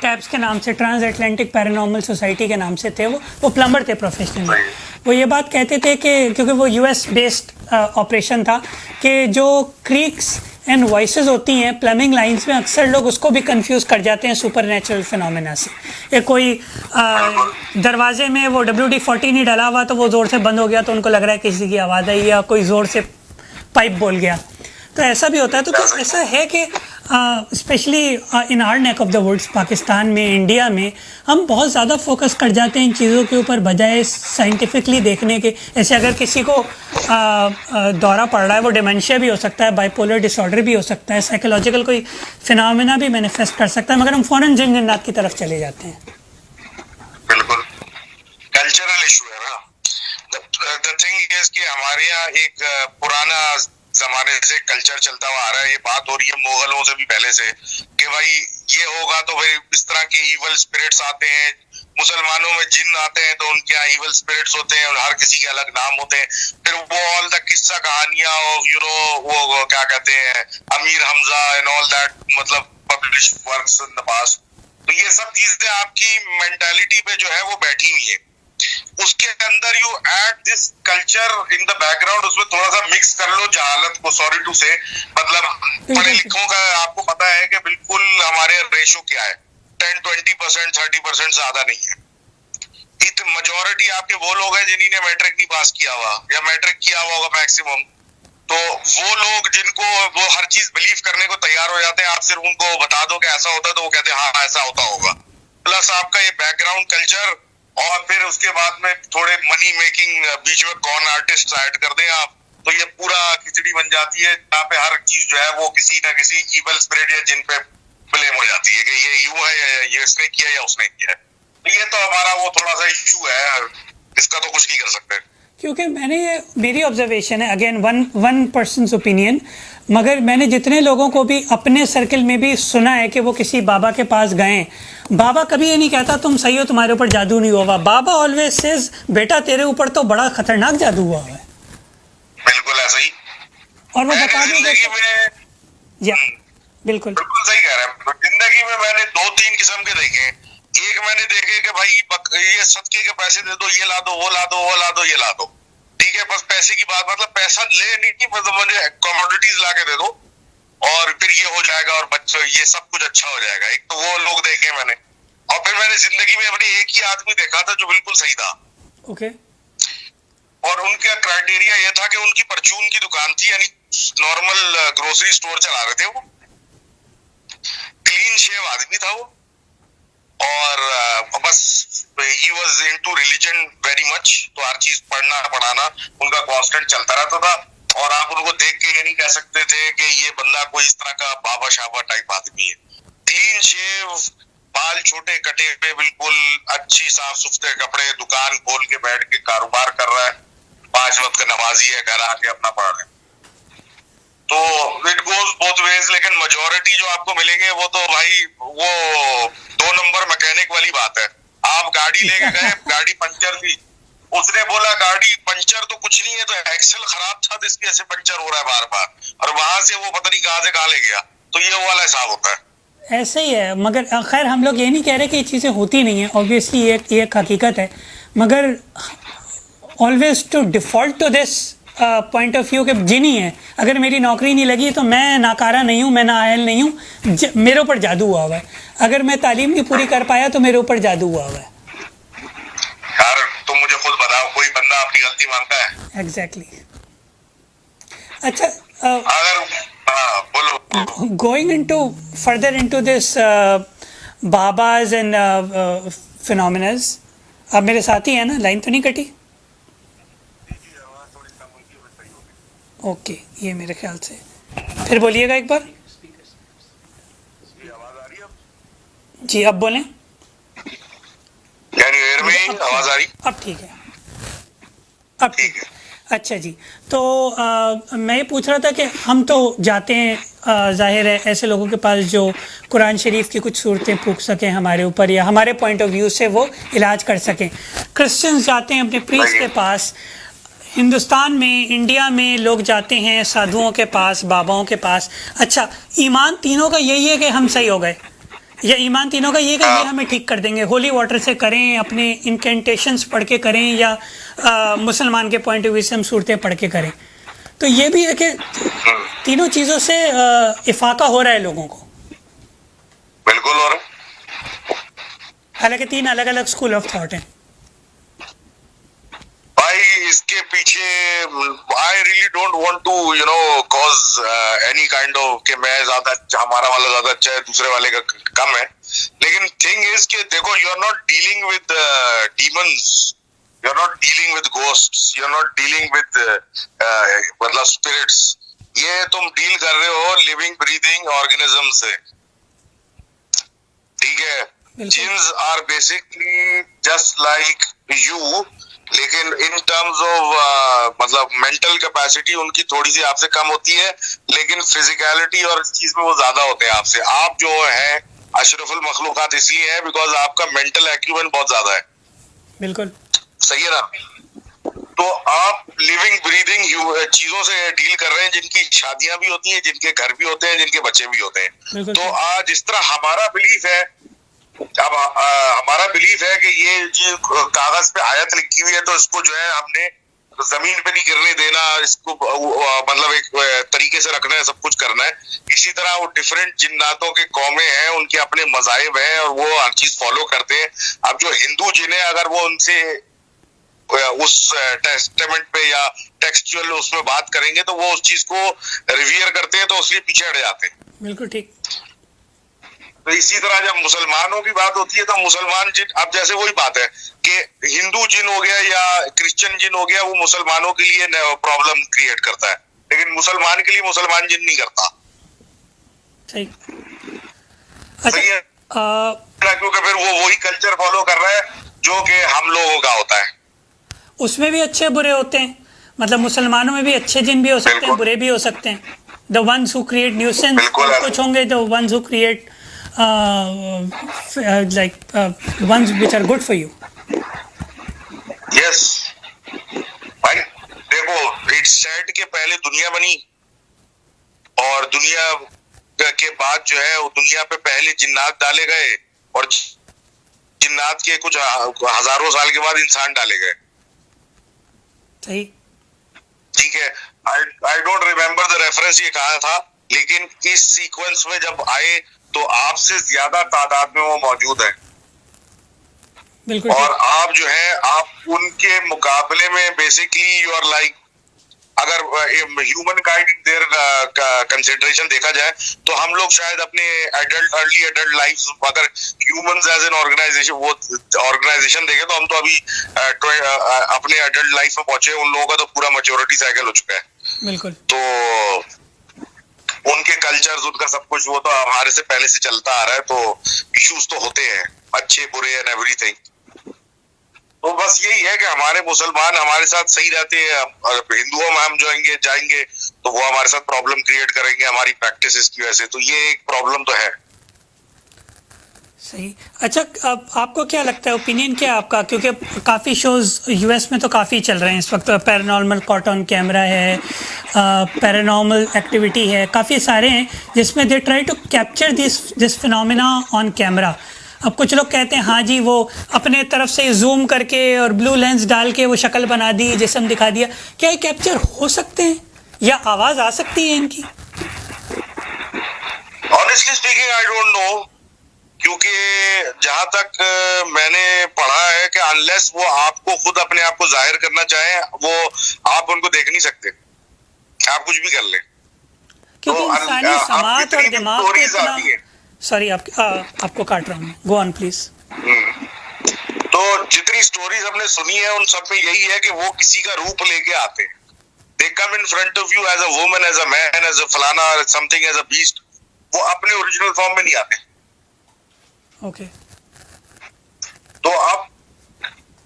टैब्स के नाम से, ट्रांस अटलांटिक पैरानॉर्मल सोसाइटी के नाम से थे वो प्लम्बर थे प्रोफेशनल। वो ये बात कहते थे कि क्योंकि वो यूएस बेस्ड ऑपरेशन था कि जो क्रीक्स एंड वॉइसेस होती हैं प्लम्बिंग लाइंस में, अक्सर लोग उसको भी कंफ्यूज कर जाते हैं सुपर नेचुरल फिनोमेना से। ये कोई दरवाजे में वो WD-40 नहीं डला हुआ तो वो ज़ोर से बंद हो गया तो उनको लग रहा है किसी की आवाज़ आई, या कोई ज़ोर से पाइप बोल गया, तो ऐसा भी होता है। तो क्या ऐसा है कि specially in our neck of the world, Pakistan में, इंडिया में, हम बहुत ज़्यादा फोकस कर जाते हैं इन चीज़ों के ऊपर बजाय साइंटिफिकली देखने के। ऐसे अगर किसी को दौरा पड़ रहा है, वो डिमेंशिया भी हो सकता है, बाइपोलर डिसऑर्डर भी हो सकता है, साइकोलॉजिकल कोई फिनोमेना भी मैनिफेस्ट कर सकता है, मगर हम फ़ौरन जिन जन्नत की तरफ चले जाते हैं। बिल्कुल कल्चरल इशू है ना। द थिंग इज कि हमारे यहाँ एक पुराना जमाने से कल्चर चलता हुआ आ रहा है। ये बात हो रही है मुगलों से भी पहले से कि भाई ये होगा तो भाई इस तरह के इवल स्पिरिट्स आते हैं। मुसलमानों में जिन आते हैं तो उनके यहाँ इवल स्पिरिट्स होते हैं और हर किसी के अलग नाम होते हैं। फिर वो ऑल द किस्सा कहानियां और वो क्या कहते हैं Amir Hamza and all that, मतलब publish works in the past. तो ये सब चीजें आपकी मेंटालिटी पे जो है वो बैठी हुई है। उसके अंदर you add this culture in the background, उसमें थोड़ा सा मिक्स कर लो जहालत को, सॉरी टू से, मतलब पढ़े लिखों का आपको पता है कि बिल्कुल हमारे रेशो क्या है, 10-20%, 30% ज्यादा नहीं है। मेजोरिटी आपके वो लोग हैं जिन्हीं ने मैट्रिक नहीं पास किया हुआ या मैट्रिक किया हुआ होगा मैक्सिमम। तो वो लोग जिनको वो हर चीज बिलीव करने को तैयार हो जाते हैं, आप सिर्फ उनको बता दो कि ऐसा होता है तो वो कहते हैं हाँ ऐसा होता होगा। प्लस आपका ये बैकग्राउंड कल्चर, और फिर उसके बाद में थोड़े मनी मेकिंग बीच में कॉन आर्टिस्ट ऐड कर दें आप, तो ये पूरा खिचड़ी बन जाती है जहाँ पे हर चीज जो है वो किसी ना किसी इवल स्पिरिट या जिन पे ब्लेम हो जाती है कि ये यूं है या ये इसने किया या उसने किया है। तो ये तो हमारा वो थोड़ा सा इशू है, इसका तो कुछ नहीं कर सकते। क्योंकि मैंने ये, मेरी ऑब्जर्वेशन है, अगेन वन पर्सनस ओपिनियन, मगर मैंने जितने लोगों को भी अपने सर्कल में भी सुना है कि वो किसी बाबा के पास गए, बाबा कभी ये नहीं कहता तुम सही हो, तुम्हारे ऊपर जादू नहीं हुआ। बाबा ऑलवेज सेज बेटा तेरे ऊपर तो बड़ा खतरनाक जादू हुआ है। बिल्कुल ऐसा ही। और वो बता जिंदगी में बिल्कुल सही कह रहे हैं। जिंदगी में मैंने 2-3 किस्म के देखे। एक मैंने देखे कि भाई ये सदके के पैसे दे दो, ये ला दो, वो ला दो, वो ला दो, ये ला दो, ठीक है, बस पैसे की बात, मतलब पैसा ले नहीं, मतलब मुझे कमोडिटीज ला के दे दो और फिर ये हो जाएगा और बच्चों ये सब कुछ अच्छा हो जाएगा। एक तो वो लोग देखे मैंने, और फिर मैंने जिंदगी में अपने एक ही आदमी देखा था जो बिल्कुल सही था। ओके। और उनका क्राइटेरिया ये था कि उनकी परचून की दुकान थी, यानी नॉर्मल ग्रोसरी स्टोर चला रहे थे वो। क्लीन शेव आदमी था वो, और बस he was into religion very much, तो हर चीज पढ़ना पढ़ाना उनका कांस्टेंट चलता रहता था। और आप उनको देख के ये नहीं कह सकते थे कि ये बंदा कोई इस तरह का बाबा शाबा टाइप आदमी है। क्लीन शेव, बाल छोटे कटे हुए, बिल्कुल अच्छी साफ सुथरे कपड़े, दुकान खोल के बैठ के कारोबार कर रहा है, 5 वक्त का नमाजी है, घर आके अपना पढ़ रहे हैं। तो इट गोज बोथ वेज। लेकिन मेजोरिटी जो आपको मिलेंगे वो तो भाई वो 2 नंबर मैकेनिक वाली बात है। आप गाड़ी लेके गए, गाड़ी पंचर थी, उसने बोला गाड़ी पंचर तो कुछ नहीं है, तो एक्सेल खराब था तो इसकी ऐसे पंचर हो रहा है बार बार, और वहां से वो पता नहीं कहां से कहां ले गया। तो ये वो वाला हिसाब होता है। ऐसे ही है, मगर खैर हम लोग ये नहीं कह रहे कि ये चीज़ें होती नहीं है, ऑब्वियसली ये एक हकीकत है, मगर always to default to this point of view के जिनी है, अगर मेरी नौकरी नहीं लगी तो मैं नाकारा नहीं हूँ, मैं नाअहल नहीं हूँ, मेरे ऊपर जादू हुआ हुआ है। अगर मैं तालीम नहीं पूरी कर पाया तो मेरे ऊपर जादू हुआ हुआ है। यार तुम मुझे खुद बताओ, कोई बंदा अपनी गलती मानता है? एग्जैक्टली। अच्छा, अगर हाँ बोलो। going into further into this babas and phenomena, अब मेरे साथ ही है ना, लाइन तो नहीं कटी? ओके, ये मेरे ख्याल से फिर बोलिएगा एक बार। जी अब बोलें। Can you hear me? आवाज आ रही? अब ठीक है, अब ठीक है। अच्छा जी, तो मैं ये पूछ रहा था कि हम तो जाते हैं, जाहिर है ऐसे लोगों के पास जो कुरान शरीफ की कुछ सूरतें फूंक सकें हमारे ऊपर, या हमारे पॉइंट ऑफ व्यू से वो इलाज कर सकें। क्रिश्चियंस जाते हैं अपने प्रीस्ट के पास, हिंदुस्तान में, इंडिया में लोग जाते हैं साधुओं के पास, बाबाओं के पास। अच्छा, ईमान तीनों का यही है कि हम सही हो गए, या ईमान तीनों का ये कि ये हमें ठीक कर देंगे, होली वाटर से करें, अपने इनकेंटेशंस पढ़ के करें, या मुसलमान के पॉइंट ऑफ व्यू से हम सूरतें पढ़ के करें? तो ये भी है कि तीनों चीज़ों से इफाका हो रहा है लोगों को। बिल्कुल हो रहा है। हालांकि तीन अलग अलग स्कूल ऑफ थॉट हैं भाई। इसके पीछे I really don't want to you know cause any kind of कि मैं ज्यादा, हमारा वाला ज्यादा अच्छा है, दूसरे वाले का कम है। लेकिन थिंग इज कि देखो, you are not dealing with demons, you are not dealing with ghosts, you are not dealing with मतलब स्पिरिट्स। ये तुम डील कर रहे हो लिविंग ब्रीदिंग ऑर्गेनिज्म से, ठीक है? जिन्स are basically just like you, लेकिन इन टर्म्स ऑफ मतलब मेंटल कैपेसिटी उनकी थोड़ी सी आपसे कम होती है, लेकिन फिजिकलिटी और इस चीज में वो ज्यादा होते हैं आपसे। आप जो है अशरफुल मखलूकात इसलिए है बिकॉज आपका मेंटल एक्यूमेंट बहुत ज्यादा है। बिल्कुल सही है ना? तो आप लिविंग ब्रीदिंग चीजों से डील कर रहे हैं, जिनकी शादियां भी होती हैं, जिनके घर भी होते हैं, जिनके बच्चे भी होते हैं। तो आज जिस तरह हमारा बिलीफ है, अब हमारा बिलीफ है कि ये जो कागज पे आयत लिखी हुई है तो इसको जो है हमने जमीन पे नहीं गिरने देना, इसको मतलब एक तरीके से रखना है, सब कुछ करना है। इसी तरह वो डिफरेंट जिन्नातों के कौमें हैं, उनके अपने मज़ाहिब हैं और वो हर चीज फॉलो करते हैं। अब जो हिंदू जिन्हें अगर वो उनसे उस टेस्टामेंट पे या टेक्सचुअल उसमें बात करेंगे तो वो उस चीज को रिवियर करते हैं, तो उसलिए पीछे हट जाते हैं। बिल्कुल ठीक। तो इसी तरह जब मुसलमानों की बात होती है तो मुसलमान जिन, अब जैसे वही बात है कि हिंदू जिन हो गया या क्रिश्चियन जिन हो गया, वो मुसलमानों के लिए प्रॉब्लम क्रिएट करता है, लेकिन मुसलमान के लिए मुसलमान जिन नहीं करता। सही। सही है, क्योंकि फिर वो वही कल्चर फॉलो कर रहा है जो कि हम लोगों का होता है। उसमें भी अच्छे बुरे होते हैं, मतलब मुसलमानों में भी अच्छे जिन भी हो सकते हैं, बुरे भी हो सकते हैं। The ones who create nuisance, कुछ होंगे the ones who create like ones which are good for you. Yes. भाई देखो, इट्स सेड के पहले दुनिया बनी और दुनिया के बाद जो है वो दुनिया पे पहले जिन्नात डाले गए और जिन्नात के कुछ हजारों साल के बाद इंसान डाले गए। सही, ठीक है। I don't remember the reference ये कहा था, लेकिन इस सीक्वेंस में जब आए तो आपसे ज्यादा तादाद में वो मौजूद है। बिल्कुल। और आप जो है आप उनके मुकाबले में बेसिकली यू आर लाइक, अगर ह्यूमन काइंड देयर कंसिडरेशन देखा जाए तो हम लोग शायद अपने अर्ली एडल्ट लाइफ, अगर ह्यूमंस एज एन ऑर्गेनाइजेशन, वो ऑर्गेनाइजेशन देखे तो हम तो अभी अपने एडल्ट लाइफ में पहुंचे। उन लोगों का तो पूरा मैच्योरिटी साइकिल हो चुका है। बिल्कुल। तो उनके कल्चर्स, उनका सब कुछ वो तो हमारे से पहले से चलता आ रहा है, तो इश्यूज तो होते हैं, अच्छे बुरे एंड एवरीथिंग। तो बस यही है कि हमारे मुसलमान हमारे साथ सही रहते हैं, हिंदुओं में हम जाएंगे तो वो हमारे साथ प्रॉब्लम क्रिएट करेंगे हमारी प्रैक्टिसेस की वजह से। तो ये एक प्रॉब्लम तो है। सही। अच्छा, अब आपको क्या लगता है, ओपिनियन क्या है आपका? क्योंकि काफ़ी शोज़ यूएस में तो काफ़ी चल रहे हैं इस वक्त, पैरानॉर्मल कॉट ऑन कैमरा है, पैरानॉर्मल एक्टिविटी है, काफ़ी सारे हैं जिसमें they try to capture this phenomena on camera. अब कुछ लोग कहते हैं हाँ जी, वो अपने तरफ से जूम करके और ब्लू लेंस डाल के वो शक्ल बना दी, जिस्म दिखा दिया। क्या ये कैप्चर हो सकते हैं या आवाज़ आ सकती है इनकी? Honestly speaking I don't know, क्योंकि जहां तक मैंने पढ़ा है कि अनलेस वो आपको खुद अपने आप को जाहिर करना चाहे, वो आप उनको देख नहीं सकते। आप कुछ भी कर लें। क्योंकि तो इंसानी अब समाज जितनी और भी दिमाग को stories इतना, आती हैं, सॉरी आपको काट रहा हूँ, गो ऑन प्लीज। तो जितनी स्टोरीज हमने सुनी है उन सब में यही है कि वो किसी का रूप लेके आते हैं। They come in front of you as a woman, as a man, as a फलाना, something, as a beast. वो अपने ओरिजिनल फॉर्म में नहीं आते। ओके तो अब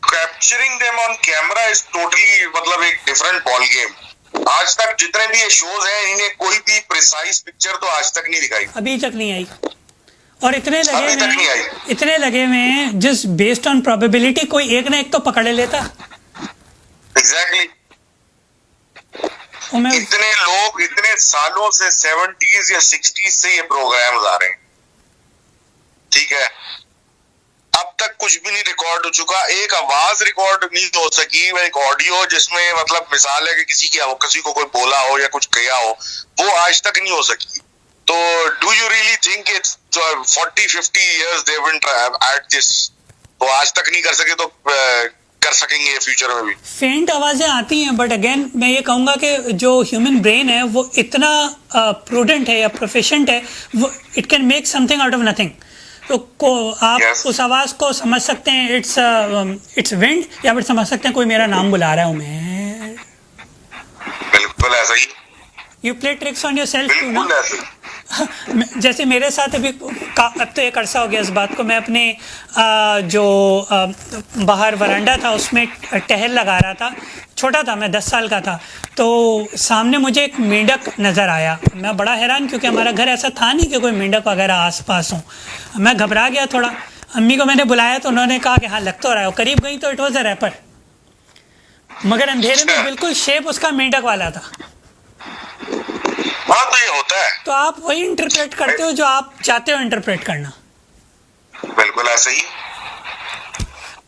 capturing them on camera is totally मतलब एक डिफरेंट बॉल गेम। आज तक जितने भी ये शोज हैं इन्हें कोई भी प्रिसाइज पिक्चर तो आज तक नहीं दिखाई, अभी तक नहीं आई, और इतने अभी तक नहीं आई। लगे हुए हैं जस्ट बेस्ड ऑन प्रोबेबिलिटी, कोई एक ना एक तो पकड़ लेता। एग्जैक्टली। और मैं इतने लोग इतने सालों से 70s या 60s से ये प्रोग्राम्स आ रहे हैं, ठीक है, अब तक कुछ भी नहीं रिकॉर्ड हो चुका। एक आवाज रिकॉर्ड नहीं हो सकी, एक ऑडियो जिसमें मतलब मिसाल है कि किसी को कोई बोला हो या कुछ किया हो, वो आज तक नहीं हो सकी। तो do you really think it's 40-50 years they went at this? तो आज तक नहीं कर सके तो कर सकेंगे ये फ्यूचर में भी। फेंट आवाजें आती हैं, बट अगेन मैं ये कहूंगा कि जो ह्यूमन ब्रेन है वो इतना प्रूडेंट है या प्रोफिशिएंट है, वो it can make something out of nothing. तो आप Yes. उस आवाज को समझ सकते हैं, इट्स विंड, या फिर समझ सकते हैं कोई मेरा नाम बुला रहा है। मैं बिल्कुल ऐसा ही, you play tricks on yourself too ना। बिल्कुल ऐसा ही। जैसे मेरे साथ अभी अब तो एक अरसा हो गया इस बात को, मैं अपने जो बाहर वरांडा था उसमें टहल लगा रहा था, छोटा था, मैं 10 साल का था। तो सामने मुझे एक मेंढक नज़र आया। मैं बड़ा हैरान, क्योंकि हमारा घर ऐसा था नहीं कि कोई मेंढक वगैरह आसपास हो। मैं घबरा गया थोड़ा। अम्मी को मैंने बुलाया तो उन्होंने कहा कि हाँ लग तो रहा है। करीब गई तो इट वॉज अ रैपर, मगर अंधेरे में बिल्कुल शेप उसका मेंढक वाला था। हाँ तो ये होता है, तो आप वही इंटरप्रेट करते हो जो आप चाहते हो इंटरप्रेट करना। बिल्कुल ऐसा ही।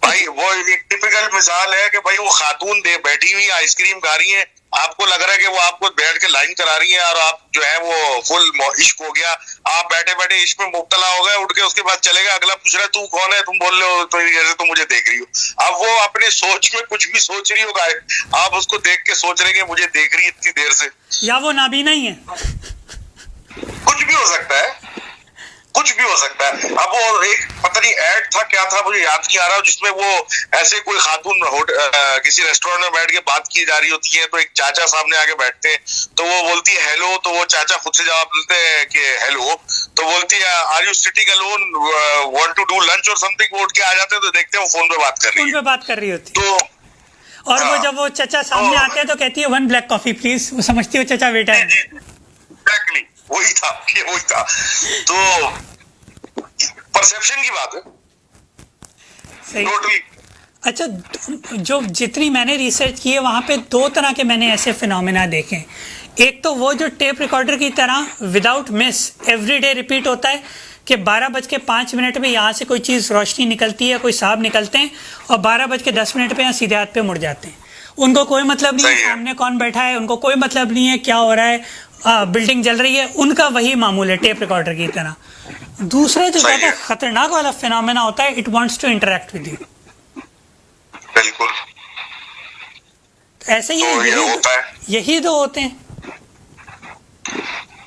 भाई वो एक टिपिकल मिसाल है कि भाई वो खातून दे बैठी हुई आइसक्रीम खा रही है, आपको लग रहा है कि वो आपको बैठ के लाइन करा रही है और आप जो है वो फुल इश्क हो गया, आप बैठे बैठे इश्क में मुब्तला हो गए, उठ के उसके बाद चले गए। अगला पूछ रहा है तू कौन है, तुम बोल रहे हो तो जैसे तुम मुझे देख रही हो। अब वो अपने सोच में कुछ भी सोच रही होगा, आप उसको देख के सोच रहे कि मुझे देख रही है इतनी देर से। या वो नाबीना ही है, कुछ भी हो सकता है, कुछ भी हो सकता है। अब वो एक पता नहीं ऐड था क्या था, मुझे याद नहीं आ रहा, जिसमें वो ऐसे कोई खातून किसी रेस्टोरेंट में बैठ के बात की जा रही होती है, तो एक चाचा सामने आके बैठते हैं, तो वो बोलती है हेलो, तो वो चाचा खुद से जवाब देते हैं कि हेलो, तो बोलती है are you sitting alone, want to do lunch और समथिंग, वो उठ के आ जाते हैं तो देखते हैं वो फोन पे बात कर रही फोन है। पे बात कर रही होती है। तो और वो जब वो चचा सामने आते हैं तो कहती है 1 ब्लैक कॉफी प्लीज। वो समझती है वो चचा बेटा है। एग्जैक्टली वही था, ये वही था। तो परसेप्शन की बात है सही। टोटली। अच्छा, जो जितनी मैंने रिसर्च की है वहाँ पे 2 तरह के मैंने ऐसे फिनोमेना देखे। एक तो वो जो टेप रिकॉर्डर की तरह विदाउट मिस एवरीडे रिपीट होता है कि 12:05 में यहाँ से कोई चीज़ रोशनी निकलती है, कोई सांप निकलते हैं, और 12:10 पे यहाँ सीधे हाथ पे मुड़ जाते हैं। उनको कोई मतलब नहीं है सामने कौन बैठा है, उनको कोई मतलब नहीं है क्या हो रहा है, बिल्डिंग जल रही है, उनका वही मामूल है टेप रिकॉर्डर की तरह। दूसरा जो ज़्यादा खतरनाक वाला फिनोमेना होता है, it wants to interact with you. बिल्कुल ऐसे ही तो ये होता है। यही तो होते हैं।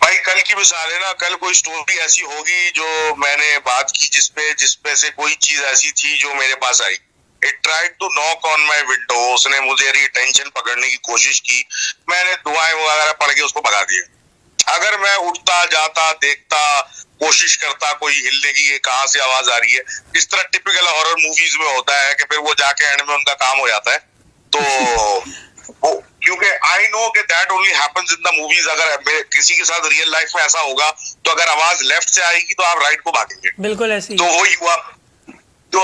भाई कल की मिसाल है ना, कल कोई स्टोरी ऐसी होगी जो मैंने बात की जिसपे से कोई चीज ऐसी थी जो मेरे पास आई। It tried to knock on my window, उसने मुझे टेंशन पकड़ने की कोशिश की, मैंने दुआएं वगैरह पढ़ के उसको भगा दिया। अगर मैं उठता जाता देखता कोशिश करता कोई हिलने की, कहाँ से आवाज आ रही है, इस तरह टिपिकल हॉरर मूवीज में होता है कि फिर वो जाके एंड में उनका काम हो जाता है। तो क्योंकि आई नो कि that only happens in the movies. अगर किसी के साथ रियल लाइफ में ऐसा होगा तो अगर आवाज लेफ्ट से आएगी तो आप राइट को भागेंगे। बिल्कुल ऐसे ही। तो वही हुआ। तो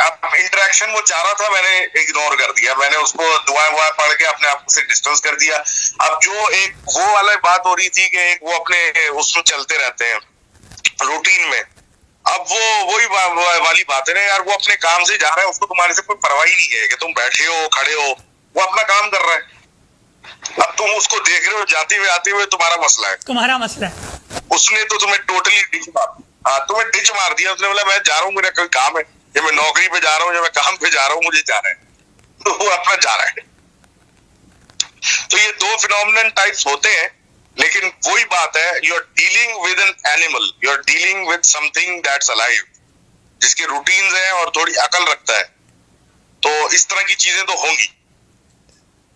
अब इंटरेक्शन वो चाह रहा था, मैंने इग्नोर कर दिया, मैंने उसको दुआएं पढ़ के अपने आप से डिस्टेंस कर दिया। अब जो एक वो वाला बात हो रही थी कि एक वो अपने उसमें चलते रहते हैं रूटीन में, अब वो वही वाली बात है ना यार, वो अपने काम से जा रहा है, उसको तुम्हारे से कोई परवाह ही नहीं है कि तुम बैठे हो खड़े हो, वो अपना काम कर रहा है। अब तुम उसको देख रहे हो जाते हुए आते हुए, तुम्हारा मसला है, तुम्हारा मसला है। उसने तो तुम्हें टोटली तुम्हें डिच मार दिया। उसने बोला मैं जा रहा हूँ, मेरा कोई काम है, या मैं नौकरी पे जा रहा हूँ, या मैं काम पे जा रहा हूँ, मुझे जाना है, तो वो अपना जा रहा है। तो ये दो फिनोमिनन टाइप्स होते हैं, लेकिन वही बात है, you are dealing with an animal, you are dealing with something that's alive, जिसके रूटीन्स हैं और थोड़ी अकल रखता है, तो इस तरह की चीजें तो होंगी।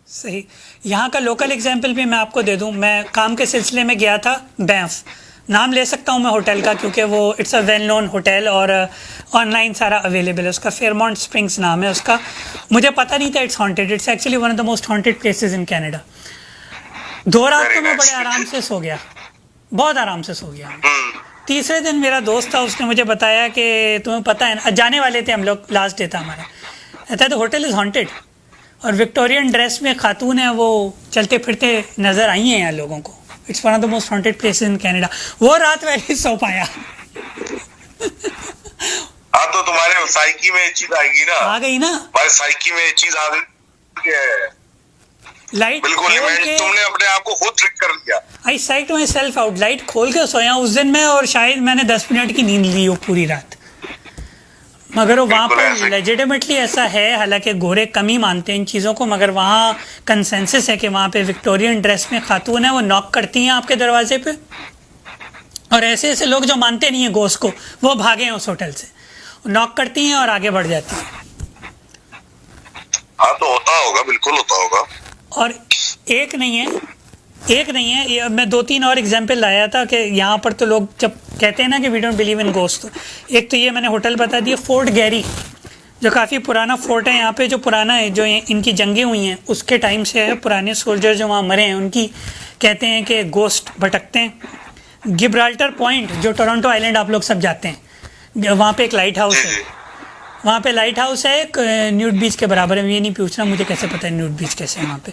सही। यहाँ का लोकल एग्जाम्पल भी मैं आपको दे दूँ। मैं काम के सिलसिले में गया था बैंफ, नाम ले सकता हूँ मैं होटल का क्योंकि वो it's a well known hotel और ऑनलाइन सारा अवेलेबल है उसका। फेयरमाउंट स्प्रिंग्स नाम है उसका। मुझे पता नहीं था it's haunted. It's actually one of the most haunted places in Canada. 2 रात तो मैं बड़े आराम से सो गया, बहुत आराम से सो गया। तीसरे दिन मेरा दोस्त था, उसने मुझे बताया कि तुम्हें पता है ना, जाने वाले थे हम लोग, लास्ट डे था हमारा, कहता है द होटल इज़ हॉन्टेड और विक्टोरियन ड्रेस में खातून है वो चलते फिरते नज़र आई हैं यहाँ लोगों को। It's one of the most haunted places in Canada. वो रात मैं नहीं सो पाया। हाँ, तो तुम्हारे साइकी में ये चीज आएगी ना, आ गई ना, तुम्हारे साइकी में ये चीज आ गई है। लाइट बिल्कुल, खोल के तुमने अपने आप को खुद ट्रिक कर लिया। आई साइक्ड माई सेल्फ आउट। लाइट खोल के सोया उस दिन मैं, और शायद मैंने 10 मिनट की नींद ली हो पूरी रात। मगर वो वहाँ पर लेजिटिमेटली ऐसा है, हालांकि गोरे कम ही मानते हैं इन चीज़ों को, मगर वहाँ कंसेंसस है कि वहाँ पे विक्टोरियन ड्रेस में खातून है, वो नॉक करती हैं आपके दरवाजे पे, और ऐसे ऐसे लोग जो मानते नहीं हैं गोश्त को, वो भागे हैं उस होटल से, नॉक करती हैं और आगे बढ़ जाती हैं। हाँ, तो होता होगा, बिल्कुल होता होगा। और एक नहीं है, ये मैं 2-3 और एग्जाम्पल लाया था कि यहाँ पर तो लोग जब कहते हैं ना कि we don't believe in ghost, एक तो ये मैंने होटल बता दिया, फोर्ट गैरी, जो काफ़ी पुराना फोर्ट है यहाँ पे, जो पुराना है, जो इनकी जंगें हुई हैं उसके टाइम से है। पुराने सोल्जर जो वहाँ मरे हैं उनकी कहते हैं कि गोस्ट भटकते हैं। गिब्राल्टर पॉइंट, जो टोरंटो आइलैंड आप लोग सब जाते हैं, वहाँ पे एक लाइट हाउस है। वहाँ पे लाइट हाउस है एक, न्यूड बीच के बराबर है। ये नहीं पूछना मुझे कैसे पता है न्यूड बीच कैसे है वहाँ पे।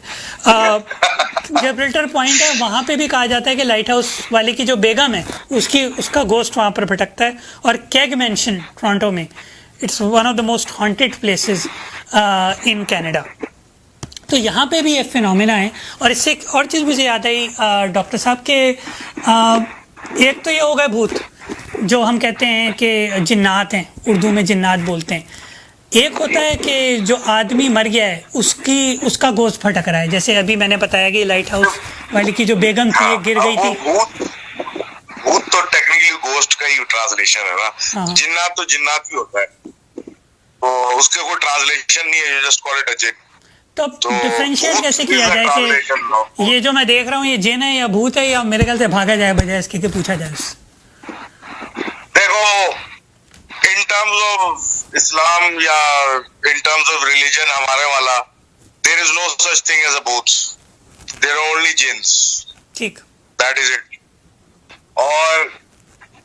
गिब्राल्टर पॉइंट है, वहाँ पे भी कहा जाता है कि लाइट हाउस वाले की जो बेगम है उसका गोस्ट वहाँ पर भटकता है। और केग मैंशन टोरंटो में, it's one of the most haunted places in Canada. तो यहाँ पे भी एक फिनोमेना है। और इससे एक और चीज़ मुझे याद आई डॉक्टर साहब के, एक तो ये हो गए भूत, जो हम कहते हैं कि जिन्नात हैं, उर्दू में जिन्नात बोलते हैं। एक होता है कि जो आदमी मर गया है उसका गोश्त भटक रहा है, जैसे अभी मैंने बताया कि लाइट हाउस वाली की जो बेगम थी, ये गिर गई थी। भूत तो टेक्निकली गोश्त का ही ट्रांसलेशन है ना। हाँ। जिन्नात तो जिन्नात ही होता है, तो उसके कोई ट्रांसलेशन नहीं है, जस्ट कॉल इट अ जिन। तो डिफरेंशिएट कैसे किया जाए कि ये जो मैं देख रहा हूँ ये जिन है या भूत है, या मेरे ख्याल से भागा जाए बजाय इसके कि पूछा जाए उससे? देखो, इन टर्म्स ऑफ इस्लाम या इन टर्म्स ऑफ रिलीजन हमारे वाला, there is no such thing as a भूत, देयर आर ओनली जिन्स। ठीक, दैट इज इट। और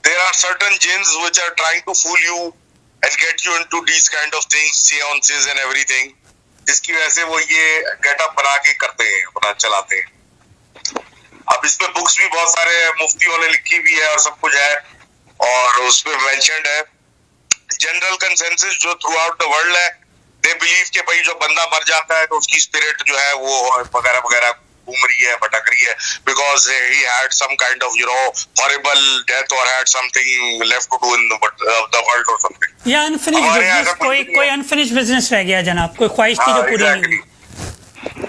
देयर आर सर्टेन जिन्स which are trying to fool you and get you into these kind of things, senses and everything, जिसकी वजह से वो ये गेटअप बना के करते हैं, अपना चलाते हैं। अब इस पे बुक्स भी बहुत सारे मुफ्तियों ने लिखी भी है और सब कुछ है, और उसमें मेंशन्ड है जनरल कंसेंसस जो थ्रू आउट द वर्ल्ड है। दे बिलीव कि भाई जो बंदा मर जाता है तो उसकी स्पिरिट जो है वो वगैरह वगैरह घूम रही है, भटक रही है, because he had some kind of horrible death और had something left to do in the world और समथिंग। या अनफिनिश्ड बिजनेस, कोई अनफिनिश्ड बिजनेस रह गया जनाब, कोई ख्वाहिश थी जो पूरी नहीं हुई।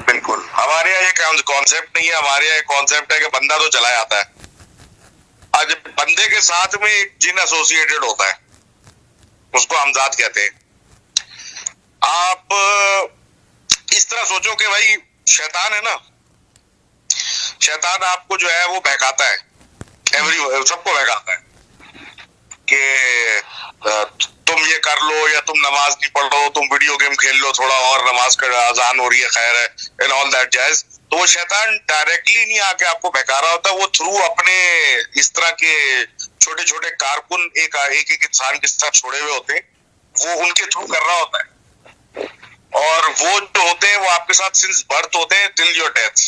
बिल्कुल, हमारे यहाँ ये कॉन्सेप्ट नहीं है। हमारे यहाँ कॉन्सेप्ट है कि बंदा तो चला जाता है, आज बंदे के साथ में एक जिन एसोसिएटेड होता है, उसको हमजाद कहते हैं। आप इस तरह सोचो कि भाई शैतान है ना, शैतान आपको जो है वो बहकाता है, सबको बहकाता है कि तुम ये कर लो, या तुम नमाज नहीं पढ़ लो, तुम वीडियो गेम खेल लो थोड़ा और, नमाज का अजान हो रही है, खैर है, एंड ऑल दैट जैज। तो वो शैतान डायरेक्टली नहीं आके आपको बहका रहा होता, वो थ्रू अपने इस तरह के छोटे छोटे कारकुन एक इंसान के साथ छोड़े हुए होते हैं, वो उनके थ्रू कर रहा होता है। और वो जो होते हैं वो आपके साथ सिंस बर्थ होते हैं टिल योर डेथ।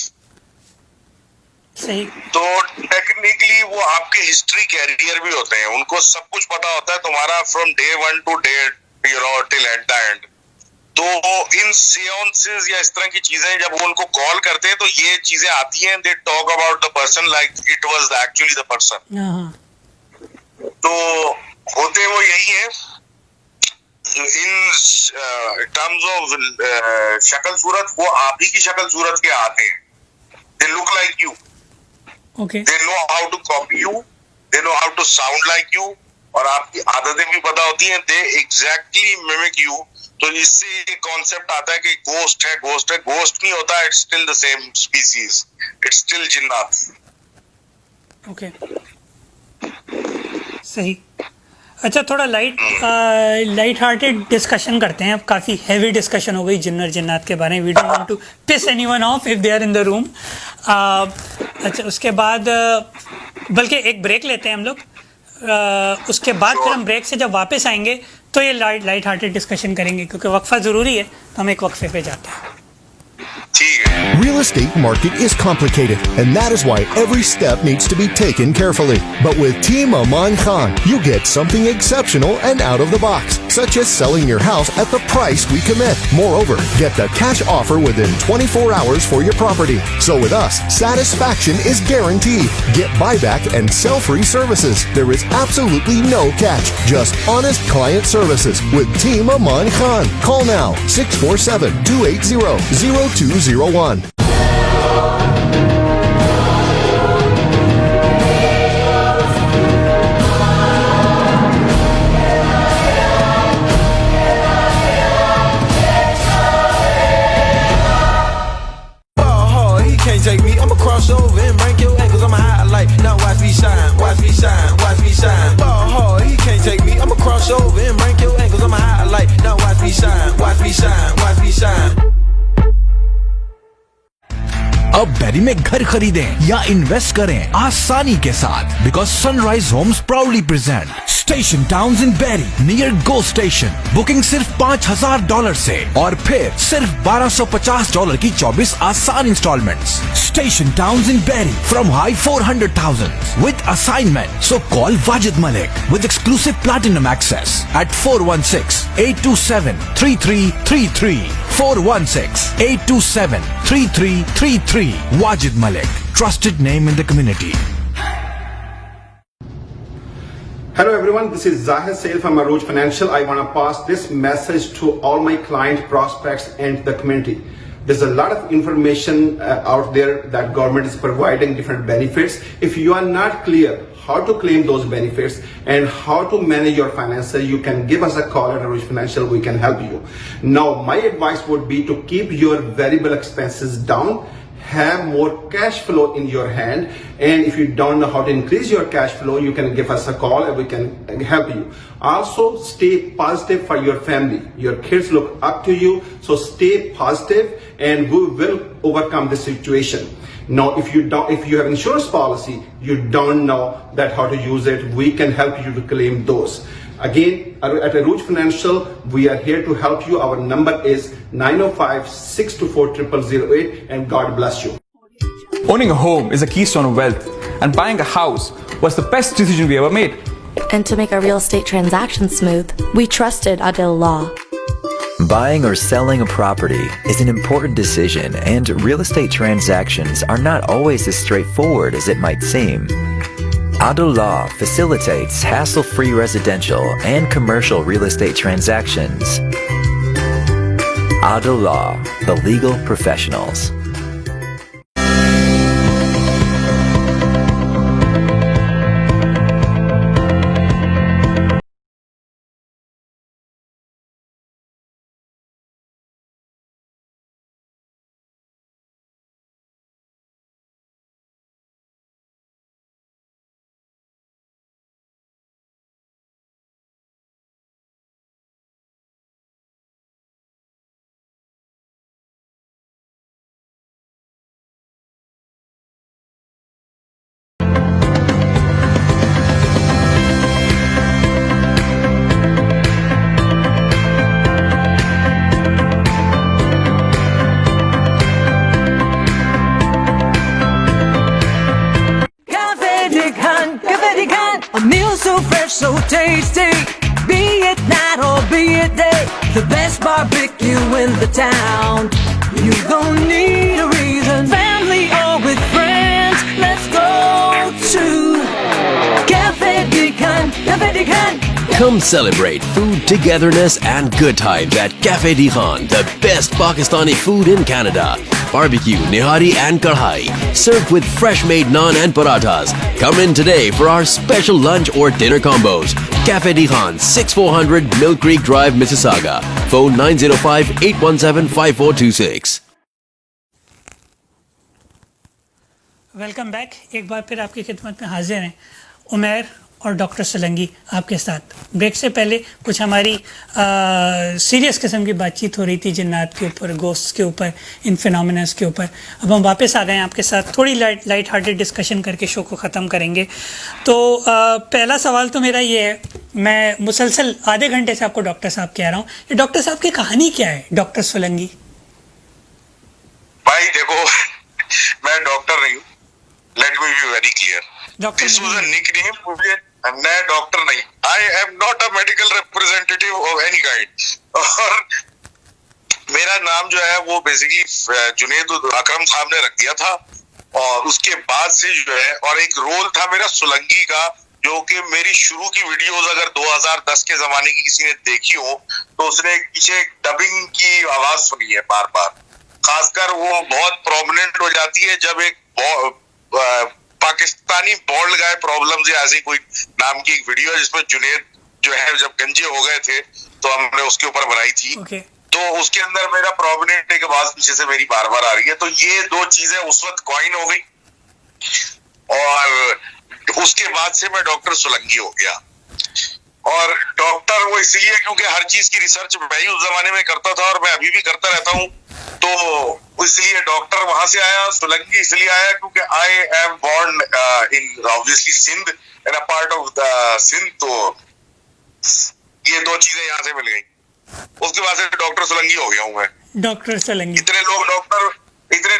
सही। तो टेक्निकली वो आपके हिस्ट्री कैरियर भी होते हैं, उनको सब कुछ पता होता है तुम्हारा from day 1 to day till at the end. तो इन सेंसेस या इस तरह की चीजें जब वो उनको कॉल करते हैं तो ये चीजें आती हैं, they talk about the person like it was actually the person. तो होते वो यही है। इन टर्म्स ऑफ शक्ल सूरत वो आप ही की शक्ल सूरत के आते हैं, They look like you. Okay. They know how to copy you. They know how to sound like you. और आपकी आदतें भी पता होती हैं. They exactly mimic you. तो इससे ये कॉन्सेप्ट आता है कि गोस्ट है. गोस्ट नहीं होता. It's still the same species. It's still जिन्नात. Okay. सही. अच्छा, थोड़ा लाइट हार्टेड डिस्कशन करते हैं. अब काफ़ी हैवी डिस्कशन हो गई जिन्नात के बारे में. We don't want to piss anyone off if they are in the room. अच्छा, उसके बाद बल्कि एक ब्रेक लेते हैं हम लोग. उसके बाद फिर हम ब्रेक से जब वापस आएंगे तो ये लाइट हार्टेड डिस्कशन करेंगे, क्योंकि वक्फा ज़रूरी है. तो हम एक वक्फे पे जाते हैं. Real estate market is complicated, and that is why every step needs to be taken carefully. But with Team Aman Khan, you get something exceptional and out of the box, such as selling your house at the price we commit. Moreover, get the cash offer within 24 hours for your property. So with us, satisfaction is guaranteed. Get buyback and sell-free services. There is absolutely no catch, just honest client services with Team Aman Khan. Call now, 647-280-0201. Take me, I'ma cross over and break your ankles. I'm a highlight. Now watch me shine, watch me shine, watch me shine. Ball hard, he can't take me. I'ma cross over and break your ankles. I'm a highlight. Now watch me shine, watch me shine, watch me shine. अब बेरी में घर खरीदें या इन्वेस्ट करें आसानी के साथ, because Sunrise Homes proudly present station towns in Barrie near GO station. Booking सिर्फ $5,000 से और फिर सिर्फ $1,250 की 24 आसान instalments. Station towns in Barrie from high 400,000 with assignment. So call Wajid Malik with exclusive platinum access at 416-827-3333. 416-827-3333. Wajid Malik, trusted name in the community. Hello everyone, this is Zahir Sail from Arooj Financial. I want to pass this message to all my client prospects and the community. There's a lot of information out there that government is providing different benefits. If you are not clear how to claim those benefits and how to manage your finances, you can give us a call at Arooj Financial. We can help you. Now, my advice would be to keep your variable expenses down, have more cash flow in your hand, and if you don't know how to increase your cash flow, you can give us a call and we can help you. Also, stay positive for your family. Your kids look up to you, so stay positive and we will overcome the situation. Now, if you have insurance policy, you don't know that how to use it, we can help you to claim those. Again, at Arooj Financial, we are here to help you. Our number is 905-624-0008, and God bless you. Owning a home is a keystone of wealth, and buying a house was the best decision we ever made. And to make our real estate transactions smooth, we trusted Adil Law. Buying or selling a property is an important decision, and real estate transactions are not always as straightforward as it might seem. Adil Law facilitates hassle-free residential and commercial real estate transactions. Adil Law, the legal professionals. A meal so fresh, so tasty. Be it night or be it day, the best barbecue in the town. You gon' need a reason, family or with friends. Let's go to Cafe Decan. Cafe Daddy can. Come celebrate food, togetherness, and good times at Cafe Dihan, the best Pakistani food in Canada. Barbecue, nihari, and kadhai, served with fresh-made naan and parathas. Come in today for our special lunch or dinner combos. Cafe Dihan, 6400 Mill Creek Drive, Mississauga. Phone 905-817-5426. Welcome back. एक बार फिर आपकी खिदमत में हाजिर हैं उमैर और डॉक्टर सोलंकी आपके साथ। ब्रेक से पहले कुछ हमारी सीरियस किस्म की बातचीत हो रही थी जिन्नात के ऊपर, गोस्ट के ऊपर, इन फिनोमिनास के ऊपर। अब हम वापस आ गए हैं आपके साथ, थोड़ी लाइट हार्टेड डिस्कशन करके शो को ख़त्म करेंगे। तो पहला सवाल तो मेरा ये है, मैं मुसलसल आधे घंटे से आपको डॉक्टर साहब कह रहा हूँ, ये डॉक्टर साहब की कहानी क्या है डॉक्टर सोलंकी? भाई देखो, मैं डॉक्टर नहीं हूँ, let me be very clear. This was a nickname. मुझे, मैं डॉक्टर नहीं, I am not a medical representative of any kind. और मेरा नाम जो है वो बेसिकली जुनैद अकरम साहब ने रख दिया था, और उसके बाद से जो है, और एक रोल था मेरा सोलंकी का, जो कि मेरी शुरू की वीडियोस अगर 2010 के जमाने की किसी ने देखी हो तो उसने पीछे डबिंग की आवाज सुनी है बार बार। खासकर वो बहुत प्रोमिनेंट हो जाती है जब एक पाकिस्तानी बोल्ड गाय प्रॉब्लम से ऐसी कोई नाम की एक वीडियो जिसमें जुनैद जो है जब गंजे हो गए थे तो हमने उसके ऊपर बनाई थी। तो उसके अंदर मेरा प्रोमिनेंट एक आवाज पीछे से मेरी बार बार आ रही है। तो ये दो चीजें उस वक्त कॉइन हो गई, और उसके बाद से मैं डॉक्टर सोलंकी हो गया। और डॉक्टर वो इसलिए क्योंकि हर चीज की रिसर्च मैं ही उस जमाने में करता था, और मैं अभी भी करता रहता हूँ। तो इसलिए डॉक्टर वहां से आया, सोलंकी इसलिए आया क्योंकि I am born in obviously Sindh, in a part of the Sindh. तो ये दो चीजें यहाँ से मिल गई, उसके बाद से डॉक्टर सोलंकी हो गया हूँ मैं। डॉक्टर सोलंकी। इतने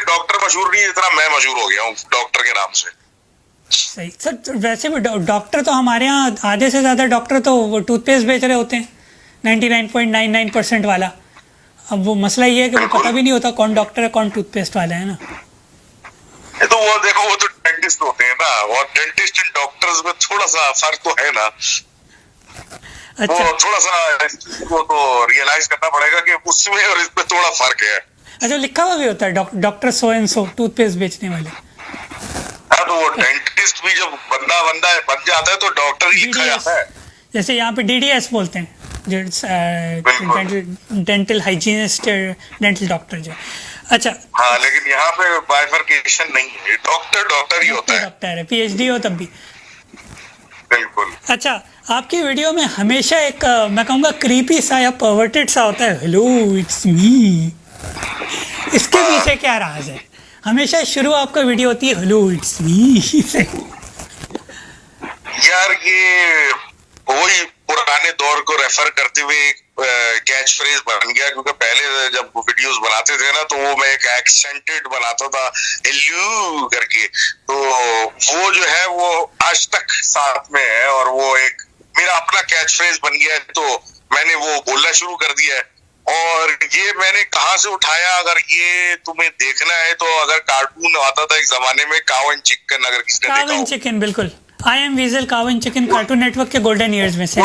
डॉक्टर मशहूर नहीं जितना मैं मशहूर हो गया हूँ डॉक्टर के नाम से। सही सर। वैसे भी डॉक्टर तो हमारे यहाँ आधे से ज्यादा डॉक्टर तो टूथपेस्ट बेच रहे होते हैं 99.99% वाला। अब वो मसला ये है कि वो पता भी नहीं होता कौन डॉक्टर है कौन टूथपेस्ट वाला है ना। तो वो देखो, वो तो डेंटिस्ट होते हैं ना, और डेंटिस्ट एंड डॉक्टर्स में थोड़ा सा फर्क तो है ना। अच्छा। वो थोड़ा सा वो तो रियलाइज करना पड़ेगा कि उसमें और इसमें थोड़ा फर्क है। अच्छा, लिखा हुआ भी होता है doctor so and so toothpaste बेचने वाले। हाँ, तो वो डेंटिस्ट भी जब बंदा बन जाता है तो डॉक्टर ही लिखा जाता है। जैसे यहाँ पे DDS बोलते हैं, डेंटल हाइजीनिस्ट, डेंटल डॉक्टर जो। अच्छा। हाँ, लेकिन यहाँ पे बाइफर्केशन नहीं है, डॉक्टर ही होता है। डॉक्टर है, PhD हो तब भी। बिल्कुल। अच्छा, आपकी वीडियो में हमेशा एक मैं कहूँगा क्रीपी सा या परवर्टेड सा होता है, हेलो इट्स मी। इसके पीछे क्या राज है? हमेशा शुरू आपका वीडियो होती है हेलो इट्स मी से। यार ये वही पुराने दौर को रेफर करते हुए कैच फ्रेज बन गया, क्योंकि पहले जब वीडियोस बनाते थे ना तो वो मैं एक एक्सेंटेड बनाता था हेलो करके, तो वो जो है वो आज तक साथ में है, और वो एक मेरा अपना कैच फ्रेज बन गया है। तो मैंने वो बोलना शुरू कर दिया है। और ये मैंने कहाँ से उठाया, अगर ये तुम्हें देखना है तो अगर कार्टून आता था एक जमाने में काव एंड चिकन, अगर किसने देखा हो। काव एंड चिकन, बिल्कुल। आई एम वीजल, काव एंड चिकन कार्टून नेटवर्क के गोल्डन ईयर्स में से।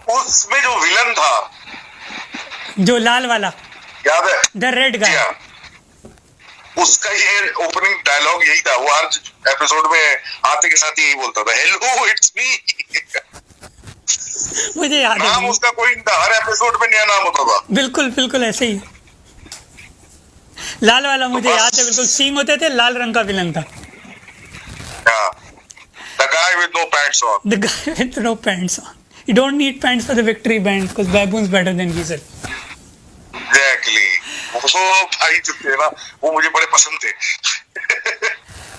उसमें जो विलन था, जो लाल वाला, याद है? द रेड गाय। उसका ये ओपनिंग डायलॉग यही था, वो हर एपिसोड में आते के साथ यही बोलता था, हेलो इट्स मी। मुझे याद है, नाम उसका कोई नहीं था, हर एपिसोड में नया नाम होता था। बिल्कुल बिल्कुल ऐसे ही। लाल वाला मुझे याद है, बिल्कुल सींग होते थे, लाल रंग का विलन था। The guy with no pants on. The guy with no pants on. You don't need pants for the victory band because baboon's better than weasel. Exactly. वो भाई जो थे ना, वो मुझे बड़े पसंद थे।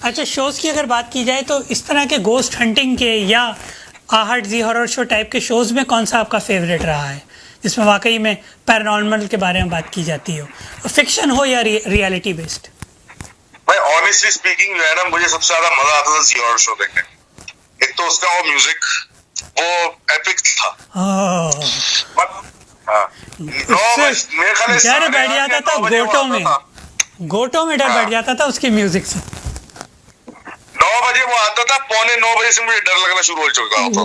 अच्छा, शोज की अगर बात की जाए तो इस तरह के गोस्ट हंटिंग के या आहट जी हॉरर शो टाइप के शोज में कौन सा आपका फेवरेट रहा है, जिसमें वाकई में पैरानॉर्मल के बारे में बात की जाती हो, फिक्शन हो या रियलिटी बेस्ड? भाई ऑनेस्टली स्पीकिंग जो है ना, मुझे सबसे ज्यादा मजा आता था सी हॉरर शो देखने। एक तो उसका वो म्यूजिक, वो एपिक था। डर बैठ जाता था गोटों में डर बैठ जाता था उसके म्यूजिक से। 9 बजे बजे वो आता था, 8:45 बजे से मुझे डर लगना शुरू हो चुका होता था।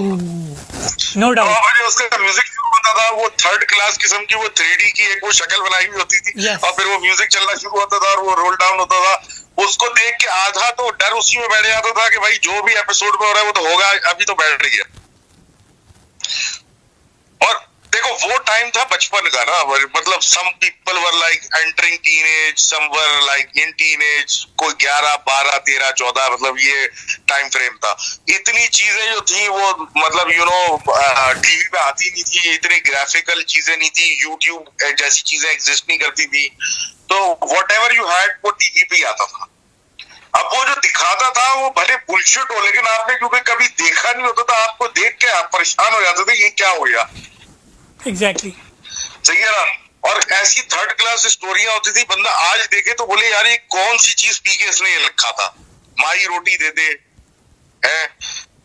No doubt. 9 बजे उसका म्यूजिक शुरू होता था, वो 3rd क्लास किस्म की वो 3D की एक वो शक्ल बनाई हुई होती थी। Yes. और फिर वो म्यूजिक चलना शुरू होता था और वो रोल डाउन होता था। उसको देख के आधा तो डर उसी में बैठ जाता था कि भाई जो भी एपिसोड में हो रहा है वो तो होगा, अभी तो बैठ गया। और देखो वो टाइम था बचपन का ना, मतलब some people were like entering teenage, some were like in teenage, कोई 11, 12, 13, 14, मतलब ये टाइम फ्रेम था। इतनी चीजें जो थी वो मतलब टीवी पे आती नहीं थी, इतनी ग्राफिकल चीजें नहीं थी, यूट्यूब जैसी चीजें एग्जिस्ट नहीं करती थी, तो व्हाटएवर यू हैड वो टीवी पे ही आता था। अब वो जो दिखाता था वो भले बुलशिट हो, लेकिन आपने क्योंकि कभी देखा नहीं होता था, आपको देख के आप परेशान हो जाते थे, ये क्या हो गया। एग्जैक्टली सही है ना। और ऐसी 3rd क्लास स्टोरियां होती थी, बंदा आज देखे तो बोले यार ये कौन सी चीज पी के इसने ये लिखा था, माई रोटी दे दे है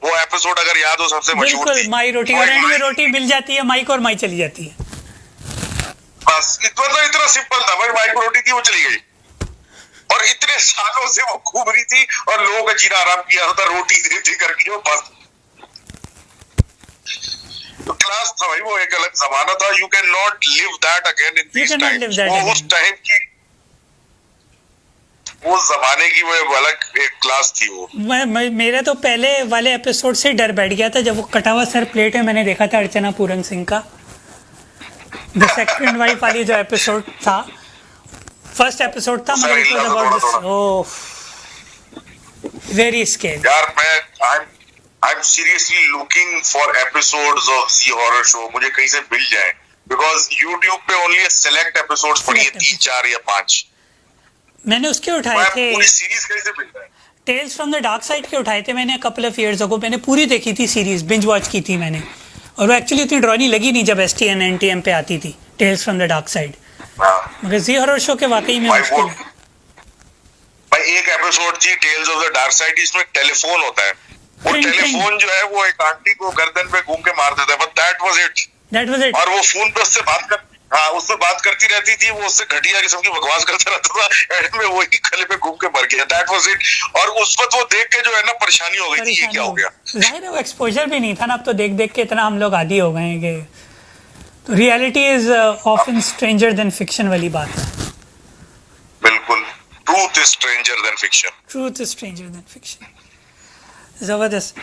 वो एपिसोड अगर याद हो, सबसे मशहूर बिल्कुल थी माई रोटी, और एंड में रोटी मिल जाती है माई को और माई चली जाती है। बस इतना सिंपल था भाई, माई को रोटी थी वो चली गई, और इतने सालों से वो घूम रही थी और लोगों का जीना आराम किया होता, रोटी दे दे करके, वो बस तो क्लास था भाई, वो एक अलग जमाना था। You can not live that again in this times. वो उस टाइम की वो जमाने की वो अलग एक क्लास थी वो। मेरे तो पहले वाले एपिसोड से डर बैठ गया था जब वो कटा हुआ सर प्लेट में मैंने देखा था अर्चना पूरन सिंह का, द सेकंड वाइफ वाली जो एपिसोड था, फर्स्ट एपिसोड था, मगर it was about this. Oh very scary यार। मैं I am seriously looking for episodes of Zee horror show, मुझे कहीं से मिल जाए, बिकॉज यूट्यूब पे ओनली सेलेक्ट एपिसोड्स पड़ी है, 3, 4 या 5। मैंने उसके उठाए थे, पूरी सीरीज कैसे मिल जाए? Tales from the dark side के उठाए थे मैंने कपल ऑफ इयर्स अगो। मैंने पूरी देखी थी सीरीज, बिंज वॉच की थी मैंने, और वो एक्चुअली इतनी ड्रॉ नहीं लगी नहीं जब STN NTM पे आती थी tales from the dark side, मगर ज़ी हॉरर शो के वाकई में मुश्किल है भाई। एक एपिसोड थी tales of the dark side, इसमें टेलीफोन होता है, वो टेलीफोन जो है वो एक आंटी को गर्दन पे घूम के मार देता है, बट दैट वाज इट। और वो फोन पे उससे बात कर, हाँ उससे बात करती रहती थी, वो उससे घटिया किस्म की बकवास करता रहता था, एंड में वही गले पे घूम के मर गया, दैट वाज इट। और उस वक्त वो देख के जो है ना परेशानी हो गई थी, ये क्या हो गया। जाहिर है वो एक्सपोजर भी नहीं था ना, अब तो देख देख के इतना हम लोग आदी हो गए हैं कि तो reality is often stranger than fiction वाली बात है। बिल्कुल, truth is stranger than fiction. Truth is stranger than fiction. ज़बरदस्त।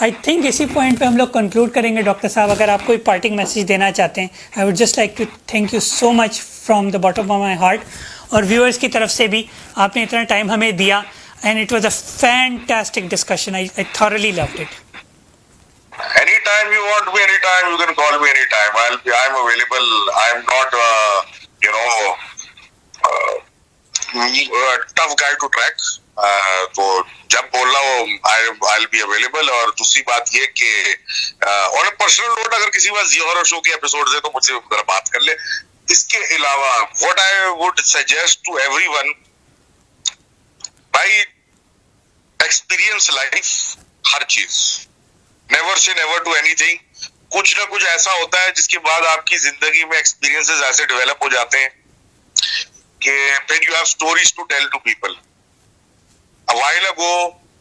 आई थिंक इसी पॉइंट पे हम लोग कंक्लूड करेंगे डॉक्टर साहब। अगर आप कोई पार्टिंग मैसेज देना चाहते हैं, I would just like to thank you so much from the bottom of my heart, और व्यूअर्स की तरफ से भी आपने इतना टाइम हमें दिया, and it was a fantastic discussion. I thoroughly loved it. Anytime you want me, anytime you can call me anytime. I'm available. I'm not tough guy to track. तो जब बोलना हो I'll be available। और दूसरी बात ये कि ऑन पर्सनल नोट अगर किसी बार ज़ी हॉरर शो के एपिसोड है तो मुझसे जरा बात कर ले। इसके अलावा what I would suggest to everyone, भाई एक्सपीरियंस लाइफ हर चीज, नेवर से नेवर टू एनीथिंग। कुछ ना कुछ ऐसा होता है जिसके बाद आपकी जिंदगी में एक्सपीरियंसेस ऐसे डेवलप हो जाते हैं कि फिर you have stories to tell to people. A while ago,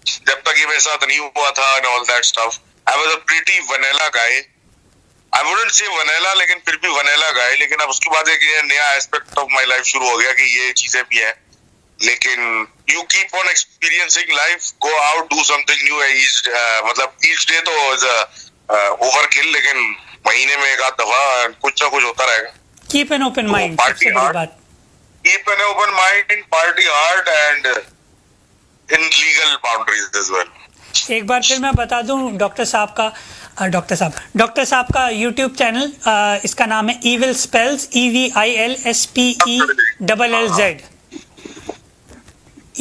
जब तक ये मेरे साथ नहीं हुआ था and all that stuff, I was a pretty vanilla guy. I wouldn't say vanilla, लेकिन फिर भी vanilla guy। लेकिन अब उसके बाद एक नया एस्पेक्ट ऑफ माय लाइफ शुरू हो गया कि ये चीजें भी हैं। लेकिन you keep on experiencing life, go out, do something new। मतलब each day तो is a overkill, लेकिन महीने में एक आध दफा कुछ ना कुछ होता रहेगा। Keep an open mind, सबसे बड़ी बात। Keep an open mind, party hard and in legal boundaries as well। एक बार फिर मैं बता दूं डॉक्टर साहब का YouTube चैनल, इसका नाम है Evil Spells, EVILSPELLZ।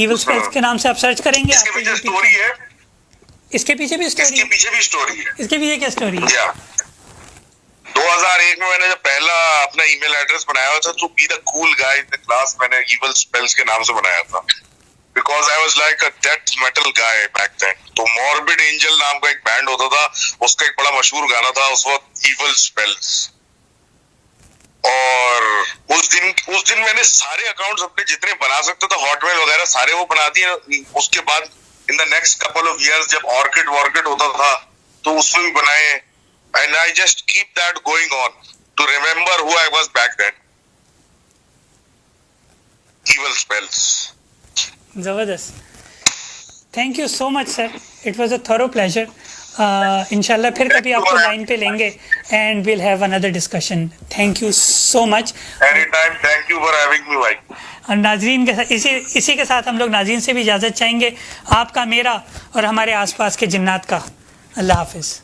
Evil Spells के नाम से आप सर्च करेंगे। इसके पीछे स्टोरी है, इसके पीछे भी स्टोरी है। इसके पीछे क्या स्टोरी है? 2001 में मैंने जब पहला अपना ईमेल एड्रेस बनाया हुआ था तो be the cool guy in the class मैंने Evil Spells के नाम से बनाया था, because I was like a death metal guy back then। तो Morbid Angel नाम का एक बैंड होता था, उसका एक बड़ा मशहूर गाना था उस वक्त Evil Spells। और उस दिन मैंने सारे अकाउंट्स अपने जितने बना सकता था हॉटमेल वगैरह सारे वो बना दिए। उसके बाद in the next couple of years जब ऑर्किड होता था तो उसमें भी बनाए, and I just keep that going on to remember who I was back then. Evil spells. ज़बरदस्त. Thank you so much sir, it was a thorough pleasure. इंशाल्लाह फिर कभी आपको लाइन पे लेंगे and will have another discussion. Thank you so much. Any time. Thank you for having me भाई. और नाजरीन के साथ इसी के साथ हम लोग नाजरीन से भी इजाज़त चाहेंगे, आपका, मेरा और हमारे आसपास के जिन्नात का. अल्लाह हाफिज़.